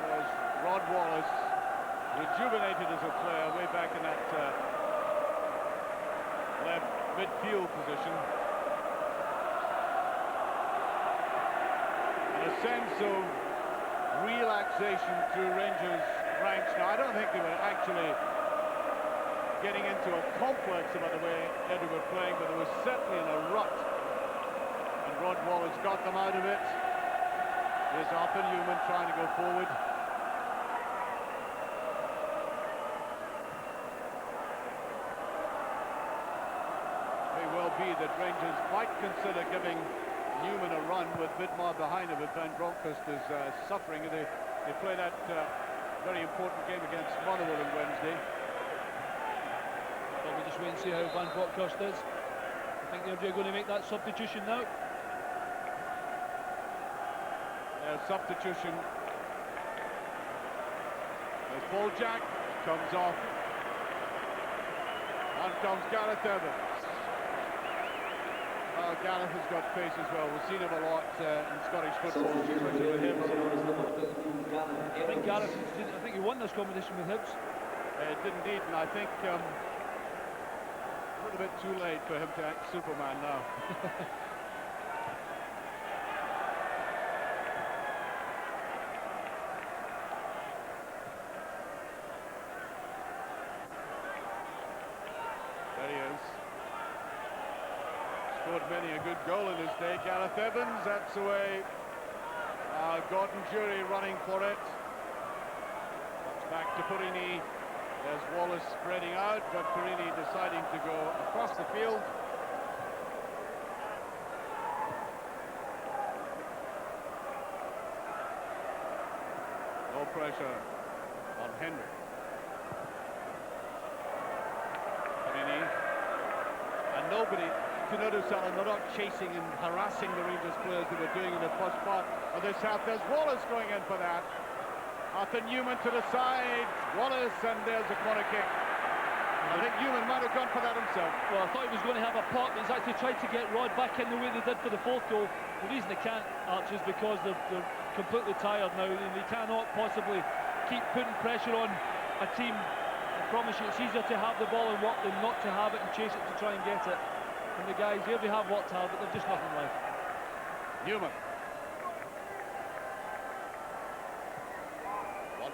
There's Rod Wallace, rejuvenated as a player way back in that left midfield position. And a sense of relaxation through Rangers ranks. Now, I don't think they were actually getting into a complex about the way Airdrie were playing, but they were certainly in a rut. And Rod Wallace got them out of it. Here's Arthur Newman trying to go forward. May well be that Rangers might consider giving Newman a run with Vidmar behind him if Van Bronckhorst is suffering. They play that very important game against Motherwell on Wednesday. Well, we just wait and see how Van Bronckhorst is. I think Airdrie are going to make that substitution now. Substitution. There's Paul Jack, comes off. On comes Gareth Evans. Well, Gareth has got pace as well. We've seen him a lot in Scottish football, especially with Hibs. I think he won this competition with Hibs. It did indeed, and I think a little bit too late for him to act Superman now. There he is. Scored many a good goal in his day. Gareth Evans, that's away. Gordon Jury running for it. Comes back to Purini. There's Wallace spreading out, but Purini deciding to go across the field. No pressure on Henry. Purini. And nobody, to notice that they're not chasing and harassing the Rangers players they were doing in the first part of this half. There's Wallace going in for that. Arthur Newman to the side. Wallace, and there's a corner kick. I think Newman might have gone for that himself. Well, I thought he was going to have a pop. He's actually tried to get Rod back in the way they did for the 4th goal. The reason they can't, Arch, is because they're completely tired now, and they cannot possibly keep putting pressure on a team. I promise you, it's easier to have the ball and work than not to have it and chase it to try and get it. And the guys here, they have worked hard, but they've just nothing left. Newman.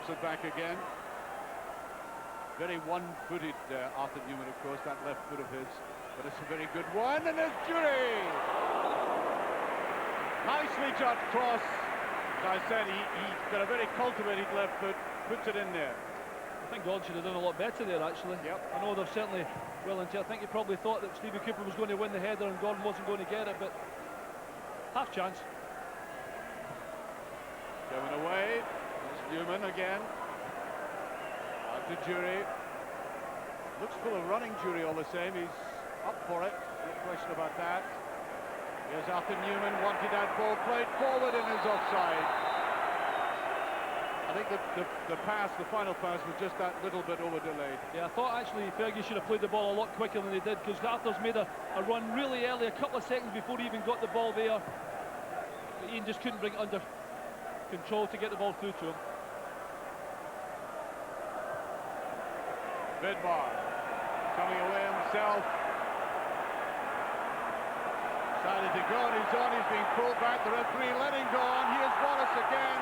steps it back again. Very one-footed Arthur Newman, of course, that left foot of his. But it's a very good one, and there's Jury! Nicely judged cross. As I said, he's got a very cultivated left foot, puts it in there. I think Gordon should have done a lot better there, actually. Yep. I know they're certainly well into it. I think he probably thought that Stevie Cooper was going to win the header and Gordon wasn't going to get it, but half chance. Going away, there's Newman again. Out to Jury. Looks full of running, Jury, all the same. He's up for it, no question about that. Here's Arthur Newman, wanted that ball played forward and is offside. I think the pass, the final pass, was just that little bit over-delayed. Yeah, I thought actually Fergie should have played the ball a lot quicker than he did, because Arthur's made a run really early, a couple of seconds before he even got the ball there. But Ian just couldn't bring it under control to get the ball through to him. Vidmar coming away himself. Decided to go on his own, he's being pulled back, the referee letting go on. Here's Wallace again.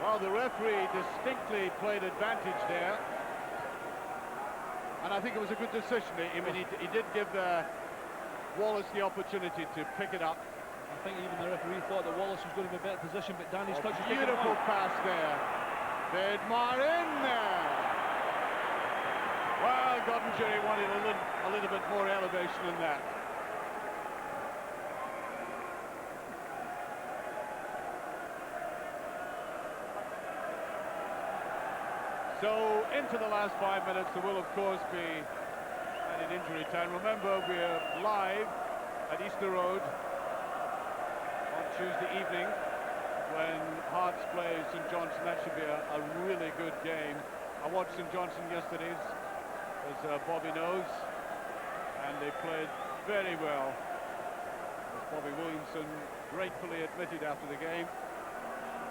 Well, the referee distinctly played advantage there. And I think it was a good decision. I mean, he did give Wallace the opportunity to pick it up. I think even the referee thought that Wallace was going to be in a better position, but Danny's touch is beautiful pass there. Vidmar in there. Well, Gordon Jury wanted a little bit more elevation than that. So, into the last 5 minutes, there will, of course, be added injury time. Remember, we're live at Easter Road on Tuesday evening when Hearts play St Johnstone. That should be a really good game. I watched St Johnstone yesterday, as Bobby knows, and they played very well, as Bobby Williamson gratefully admitted after the game.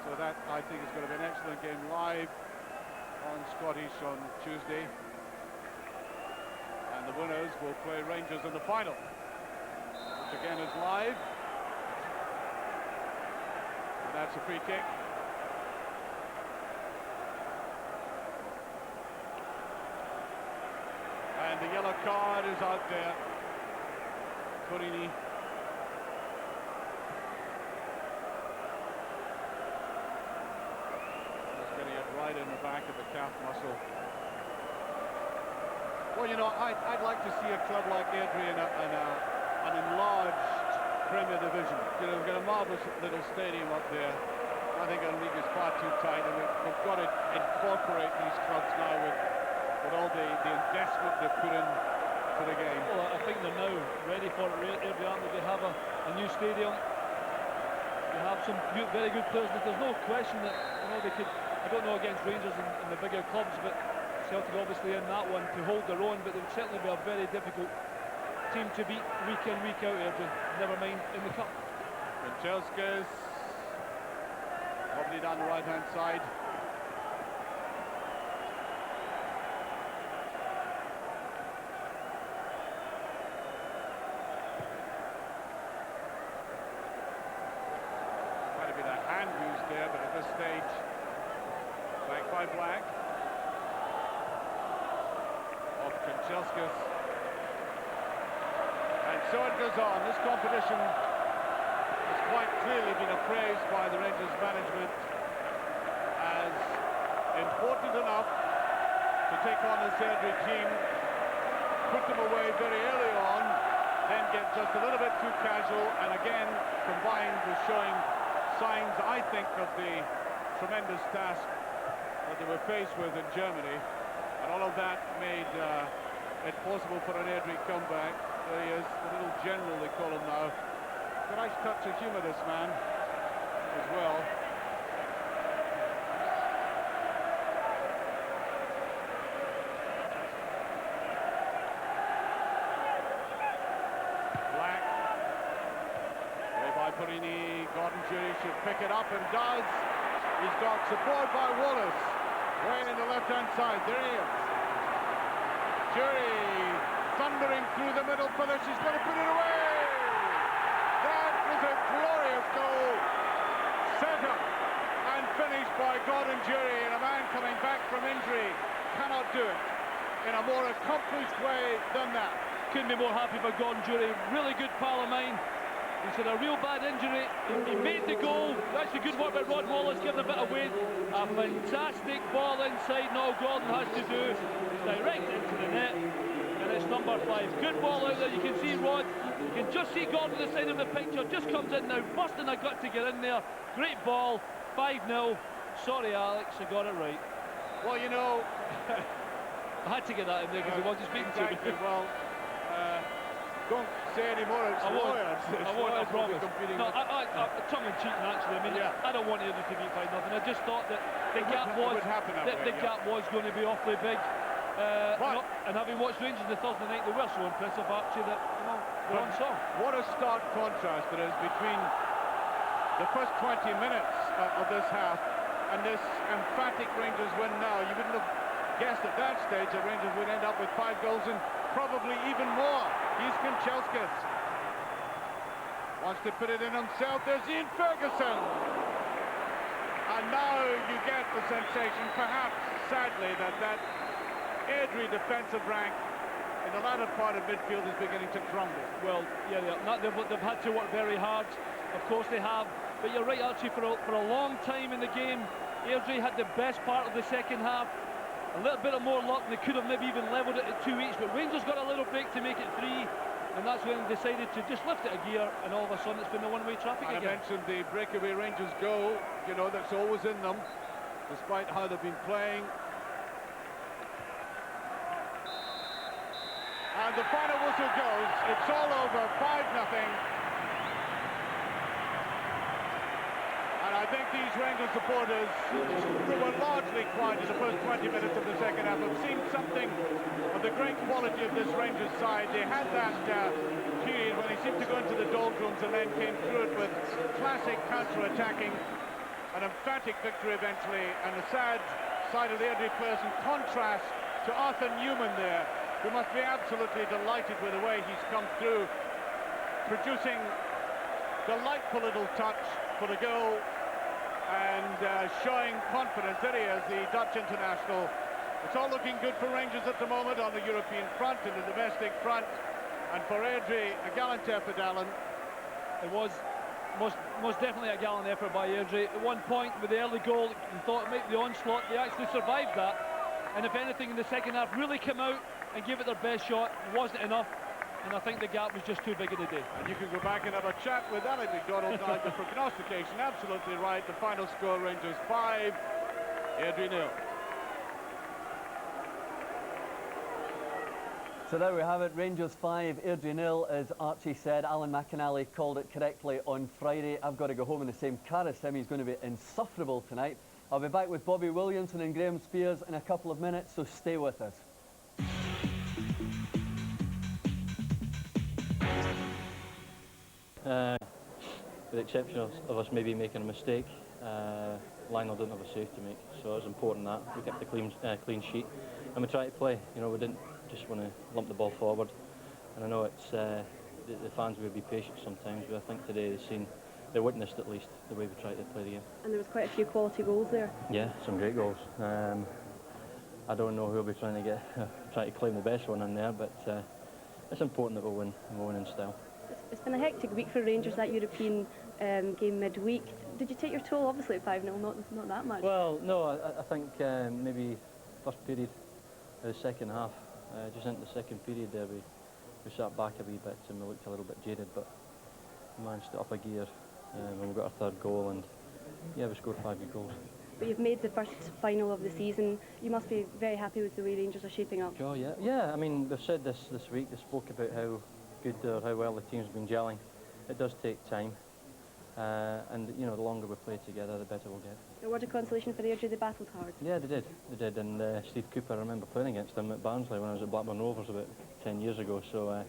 So that, I think, is going to be an excellent game live on Scottish on Tuesday. And the winners will play Rangers in the final, which again is live. And that's a free kick. And the yellow card is out there. Torini. Just getting it right in the back of the calf muscle. Well, you know, I'd like to see a club like Airdrie in an enlarged Premier Division. You know, we've got a marvellous little stadium up there. I think our league is far too tight, and we've got to incorporate these clubs now with all the investment they've put in to the game. Well, I think they're now ready for it. Airdrie, aren't they? They have a new stadium. They have some very good players. There's no question that, you know, they could. I don't know against Rangers and the bigger clubs, but Celtic obviously in that one to hold their own. But they would certainly be a very difficult team to beat week in, week out, Airdrie. Never mind in the cup. Kanchelskis probably down the right-hand side. Might have been a hand used there, but at this stage, back by Black. Off Kanchelskis. And so it goes on. This competition has quite clearly been appraised by the Rangers management as important enough to take on this Airdrie team, put them away very early on, then get just a little bit too casual, and again combined with showing signs, I think, of the tremendous task that they were faced with in Germany, and all of that made it possible for an Airdrie comeback. There he is, the little general they call him now. It's a nice touch of humour, this man, as well. Black. Play by Purini. Gordon Jury should pick it up and does. He's got support by Wallace. Way in the left-hand side. There he is. Jury thundering through the middle for this. He's going to put it away. That was a glorious goal, set up and finished by Gordon Jury, and a man coming back from injury cannot do it in a more accomplished way than that. Couldn't be more happy for Gordon Jury. Really good pal of mine. He's had a real bad injury. He made the goal. Actually good work by Rod Wallace, giving a bit of weight. A fantastic ball inside. Now all Gordon has to do is direct it into the net. And it's number 5. Good ball out there. You can see Rod. You can just see Gordon on the side of the picture. Just comes in now, busting a gut to get in there. Great ball. 5-0. Sorry, Alex, I got it right. Well, you know, I had to get that in there because he wanted to speak to me. Well, don't say any more. It's lawyers. I won't, I promise. No, with. tongue-in-cheek, naturally. I mean, Yeah. I don't want Airdrie to beat 5-0. I just thought that the gap was going to be awfully big. And having watched Rangers the Thursday night, they were so impressive, actually, that they're on song. What a stark contrast there is between the first 20 minutes of this half and this emphatic Rangers win now. You wouldn't have guessed at that stage that Rangers would end up with 5 goals and probably even more. Here's Kanchelskis. Wants to put it in himself. There's Ian Ferguson. And now you get the sensation, perhaps sadly, that Airdrie defensive rank in the latter part of midfield is beginning to crumble. Well, yeah, they've had to work very hard. Of course they have. But you're right, Archie, for a long time in the game, Airdrie had the best part of the second half. A little bit of more luck, they could have maybe even levelled it at 2 each, but Rangers got a little break to make it 3, and that's when they decided to just lift it a gear, and all of a sudden it's been the one-way traffic again. I mentioned the breakaway Rangers goal, you know, that's always in them, despite how they've been playing. And the final whistle goes, it's all over, 5-0. And I think these Rangers supporters, who were largely quiet in the first 20 minutes of the second half, have seen something of the great quality of this Rangers side. They had that period when they seemed to go into the doldrums and then came through it with classic counter-attacking, an emphatic victory eventually, and the sad side of the Airdrie players in contrast to Arthur Newman there, who must be absolutely delighted with the way he's come through, producing delightful little touch for the goal and showing confidence. There he is, the Dutch international. It's all looking good for Rangers at the moment on the European front and the domestic front, and for Airdrie, a gallant effort, Alan. It was most definitely a gallant effort by Airdrie. At one point with the early goal, you thought it might be the onslaught. They actually survived that, and if anything in the second half really came out and gave it their best shot. It wasn't enough, and I think the gap was just too big in the day. And you can go back and have a chat with Alec McDonald now. The prognostication absolutely right. The final score, Rangers 5, Airdrie 0. So there we have it, Rangers 5, Airdrie 0, as Archie said. Alan McInally called it correctly on Friday. I've got to go home in the same car as him. He's going to be insufferable tonight. I'll be back with Bobby Williamson and Graham Spears in a couple of minutes, so stay with us. With the exception of us maybe making a mistake, Lionel didn't have a save to make, so it was important that we kept a clean sheet and we tried to play. You know, we didn't just want to lump the ball forward, and I know it's the fans will be patient sometimes, but I think today they witnessed at least the way we tried to play the game. And there was quite a few quality goals there. Yeah, some great goals. I don't know who will be trying to claim the best one in there, but it's important that we win and we win in style. It's been a hectic week for Rangers, that European game midweek. Did you take your toll? Obviously at 5-0, not that much. Well, no, I think maybe first period of the second half, just into the second period there, we sat back a wee bit and we looked a little bit jaded, but we managed to up a gear when we got our third goal, and yeah, we scored 5 good goals. But you've made the first final of the season. You must be very happy with the way Rangers are shaping up. Oh yeah. I mean, they've said this week. They spoke about how good or how well the team's been gelling. It does take time, and you know, the longer we play together, the better we'll get. A word of consolation for Airdrie, they battled hard. Yeah, they did, and Steve Cooper, I remember playing against him at Barnsley when I was at Blackburn Rovers about 10 years ago, so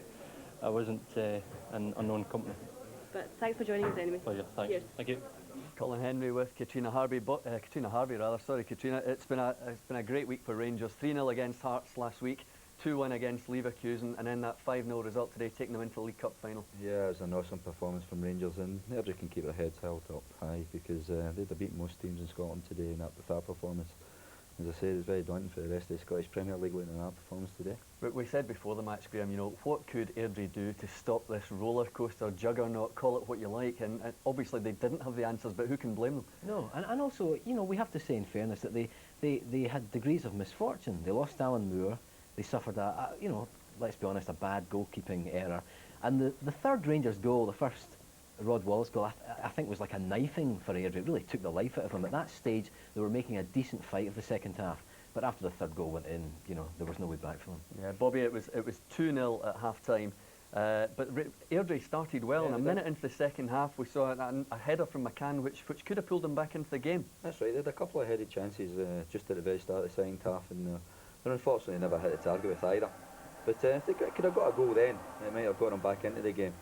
I wasn't an unknown company. But thanks for joining us anyway. Pleasure, thanks. Cheers. Thank you. Colin Henry with Katrina Harvey. Katrina Harvey, rather. Sorry, Katrina. It's been a great week for Rangers. 3-0 against Hearts last week. 2-1 against Leverkusen, and then that 5-0 result today, taking them into the League Cup final. Yeah, it was an awesome performance from Rangers, and Airdrie can keep their heads held up high because they'd have beaten most teams in Scotland today in with that performance. As I said, it's very daunting for the rest of the Scottish Premier League looking at that performance today. But we said before the match, Graham, you know, what could Airdrie do to stop this roller coaster juggernaut, call it what you like, and obviously they didn't have the answers, but who can blame them? No, and also, you know, we have to say in fairness that they had degrees of misfortune. They lost Alan Moore, they suffered you know, let's be honest, a bad goalkeeping error. And the third Rangers goal, the first Rod Wallace goal, I think was like a knifing for Airdrie. It really took the life out of them. At that stage, they were making a decent fight of the second half. But after the third goal went in, you know, there was no way back for them. Yeah, Bobby, it was 2-0 at half-time. But Airdrie started well, and a minute into the second half, we saw a header from McCann, which could have pulled them back into the game. That's right, they had a couple of headed chances just at the very start of the second half, and they unfortunately never hit the target with either. But if they could have got a goal then, it might have got them back into the game.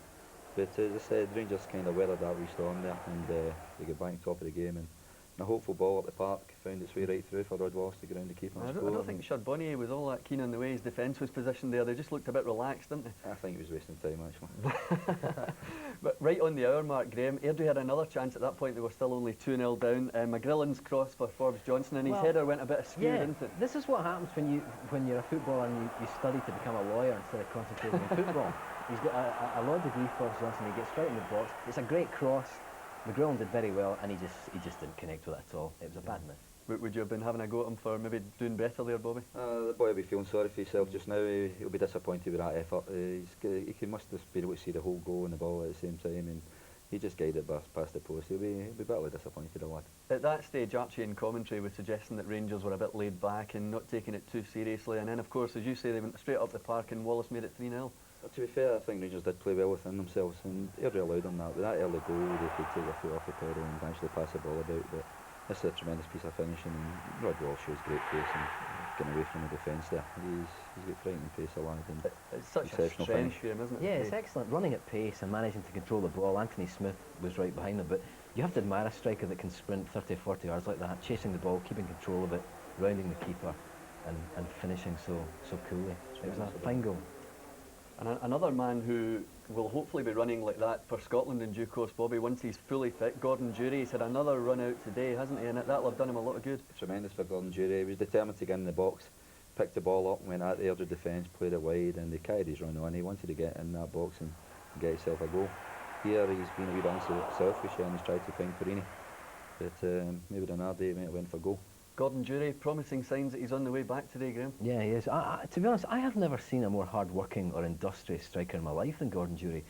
But as I said, Rangers kind of weathered that wee storm there, and they got back on top of the game. And a hopeful ball up the park found its way right through for Rod Wallace to get around the keeper and score. I don't think Charbonnier was all that keen on the way his defence was positioned there. They just looked a bit relaxed, didn't they? I think he was wasting time, actually. But right on the hour mark, Graham, Airdrie had another chance at that point. They were still only 2-0 down. McGrillen's cross for Forbes Johnson, and his header went a bit askew, didn't it? This is what happens when you're a footballer and you study to become a lawyer instead of concentrating on football. He's got a law degree, Forbes Johnson. He gets right in the box. It's a great cross. McGrillen did very well, and he just didn't connect with it at all. It was a bad miss. Would you have been having a go at him for maybe doing better there, Bobby? The boy will be feeling sorry for himself just now. He'll be disappointed with that effort. He must have been able to see the whole goal and the ball at the same time, and he just guided it past the post. He'll be bitterly disappointed, the lad. At that stage, Archie in commentary was suggesting that Rangers were a bit laid back and not taking it too seriously, and then of course, as you say, they went straight up the park and Wallace made it 3-0. To be fair, I think Rangers did play well within themselves, and Airdrie allowed them that. With that early goal, they could take their foot off the pedal and actually pass the ball about. But this is a tremendous piece of finishing, and Rod Wallace shows great pace and getting away from the defence there. He's got frightening pace, a lad, and it's such a strength for him, isn't it? Yeah, it's excellent. Running at pace and managing to control the ball. Anthony Smith was right behind him, but you have to admire a striker that can sprint 30, 40 yards like that, chasing the ball, keeping control of it, rounding the keeper, and finishing so coolly. It was a fine goal. And another man who will hopefully be running like that for Scotland in due course, Bobby, once he's fully fit, Gordon Durie. He's had another run out today, hasn't he? And that'll have done him a lot of good. Tremendous for Gordon Durie. He was determined to get in the box, picked the ball up, went at the Airdrie defence, played it wide, and they carried his run on. He wanted to get in that box and get himself a goal. Here he's been a wee bit selfish and he's tried to find Perini. But maybe on our day he might have went for goal. Gordon Durie, promising signs that he's on the way back today, Graham. Yeah, he is. To be honest, I have never seen a more hard-working or industrious striker in my life than Gordon Durie.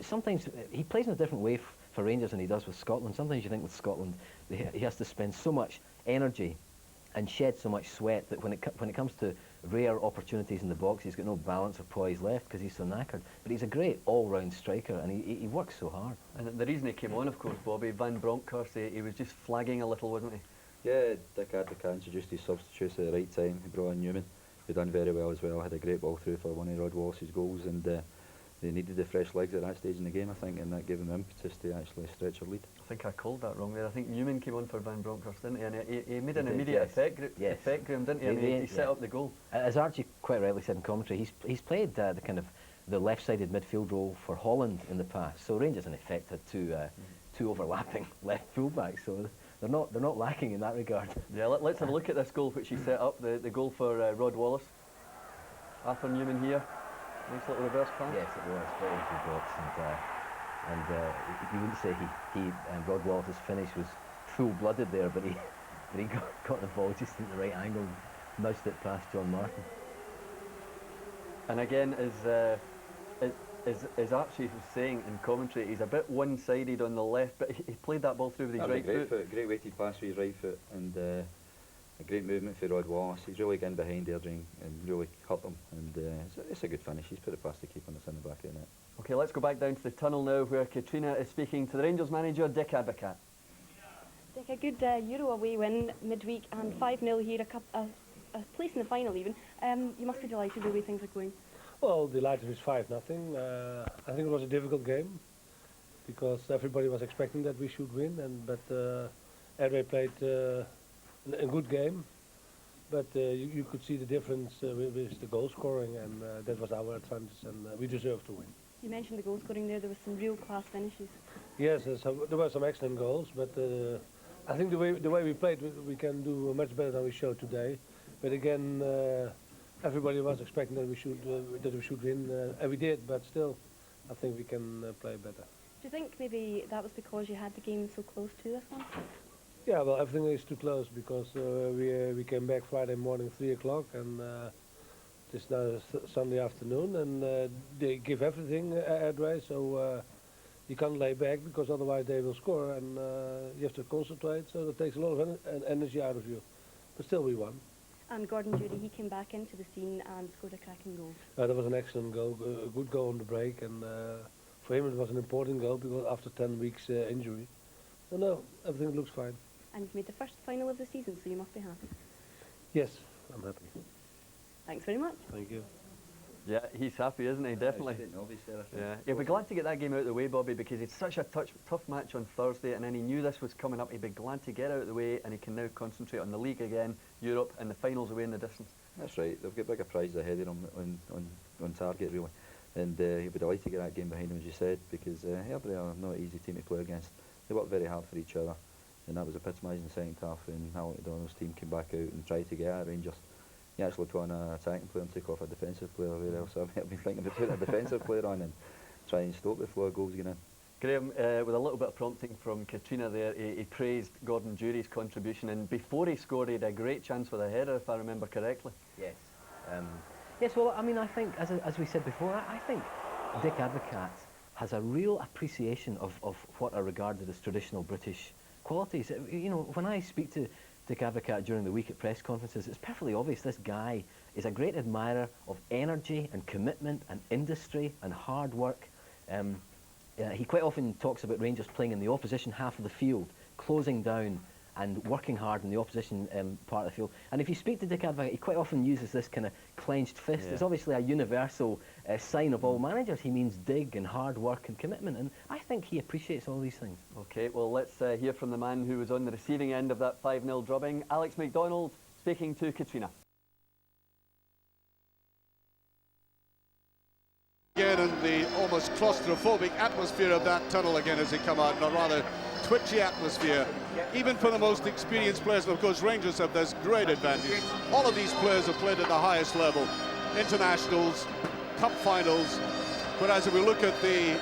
Sometimes he plays in a different way for Rangers than he does with Scotland. Sometimes you think with Scotland he has to spend so much energy and shed so much sweat that when it comes to rare opportunities in the box, he's got no balance or poise left because he's so knackered. But he's a great all-round striker, and he works so hard. And the reason he came on, of course, Bobby, Van Bronckhorst, he was just flagging a little, wasn't he? Yeah, Dick Advocat introduced his substitutes at the right time. He brought in Newman, who done very well as well. Had a great ball through for one of Rod Wallace's goals, and they needed the fresh legs at that stage in the game, I think, and that gave them impetus to actually stretch their lead. I think I called that wrong there. I think Newman came on for Van Bronckhorst, didn't he? And he made an immediate effect, Graham, didn't he? And he set up the goal. As Archie quite rightly said in commentary, he's played the left-sided midfield role for Holland in the past. So Rangers in effect had two overlapping left fullbacks. So they're not lacking in that regard. Yeah, let's have a look at this goal which he set up, the goal for Rod Wallace. Arthur Newman here, nice little reverse pass. Yes, it was very good box, and you wouldn't say Rod Wallace's finish was full-blooded there, but he got the ball just at the right angle, nudged it past John Martin. And again, as Archie was saying in commentary, he's a bit one-sided on the left, but he played that ball through with his right foot. Great weighted pass with his right foot, and a great movement for Rod Wallace. He's really getting behind Airdrie and really hurt them, and it's a good finish. He's put it past the keeper and it's in the back of the net. Okay, let's go back down to the tunnel now, where Katrina is speaking to the Rangers manager, Dick Advocat. Dick, a good Euro away win midweek and 5-0 here, a place in the final even. You must be delighted the way things are going. Well, delighted with 5-0. I think it was a difficult game because everybody was expecting that we should win, but Airdrie played a good game. but you could see the difference with the goal scoring, and that was our advantage, and we deserved to win. You mentioned the goal scoring there. There was some real class finishes. Yes, there were some excellent goals, but I think the way we played, we can do much better than we showed today. But again, everybody was expecting that we should win, and we did. But still, I think we can play better. Do you think maybe that was because you had the game so close to this one? Yeah, well, everything is too close because we came back Friday morning 3 o'clock, and it's now Sunday afternoon, and they give everything Airdrie, so you can't lay back because otherwise they will score, and you have to concentrate. So that takes a lot of energy out of you. But still, we won. And Gordon Judy, he came back into the scene and scored a cracking goal. That was an excellent goal, a good goal on the break, and for him it was an important goal because after 10 weeks injury. So no, everything looks fine. And you've made the first final of the season, so you must be happy. Yes, I'm happy. Thanks very much. Thank you. Yeah, he's happy, isn't he? Definitely. Yeah, he'll be glad to get that game out of the way, Bobby, because it's such a tough match on Thursday, and then he knew this was coming up. He'd be glad to get out of the way, and he can now concentrate on the league again, Europe, and the finals away in the distance. That's right. They've got bigger prizes ahead of them on target, really. And he'll be delighted to get that game behind him, as you said, because Airdrie are not an easy team to play against. They work very hard for each other, and that was epitomised in the second half when Alex O'Donnell's team came back out and tried to get at Rangers. He actually put on an attacking player and took off a defensive player. Where else I've been thinking about putting a defensive player on and try and stop the flow of goals getting in. Graham, with a little bit of prompting from Katrina there, he praised Gordon Jury's contribution, and before he scored he had a great chance with a header, if I remember correctly. Yes. Yes, well, I mean, I think, as we said before, I think Dick Advocat has a real appreciation of what are regarded as traditional British qualities. You know, when I speak to Dick Advocat during the week at press conferences, it's perfectly obvious this guy is a great admirer of energy and commitment and industry and hard work. He quite often talks about Rangers playing in the opposition half of the field, closing down and working hard in the opposition part of the field. And if you speak to Dick Advocat, he quite often uses this kind of clenched fist. Yeah. It's obviously a universal sign of all managers. He means dig and hard work and commitment, and I think he appreciates all these things. Okay, well, let's hear from the man who was on the receiving end of that 5-0 drubbing, Alex McDonald, speaking to Katrina. Again, in the almost claustrophobic atmosphere of that tunnel again as they come out, in a rather twitchy atmosphere, even for the most experienced players. And of course, Rangers have this great advantage. All of these players have played at the highest level, internationals, cup finals, whereas if we look at the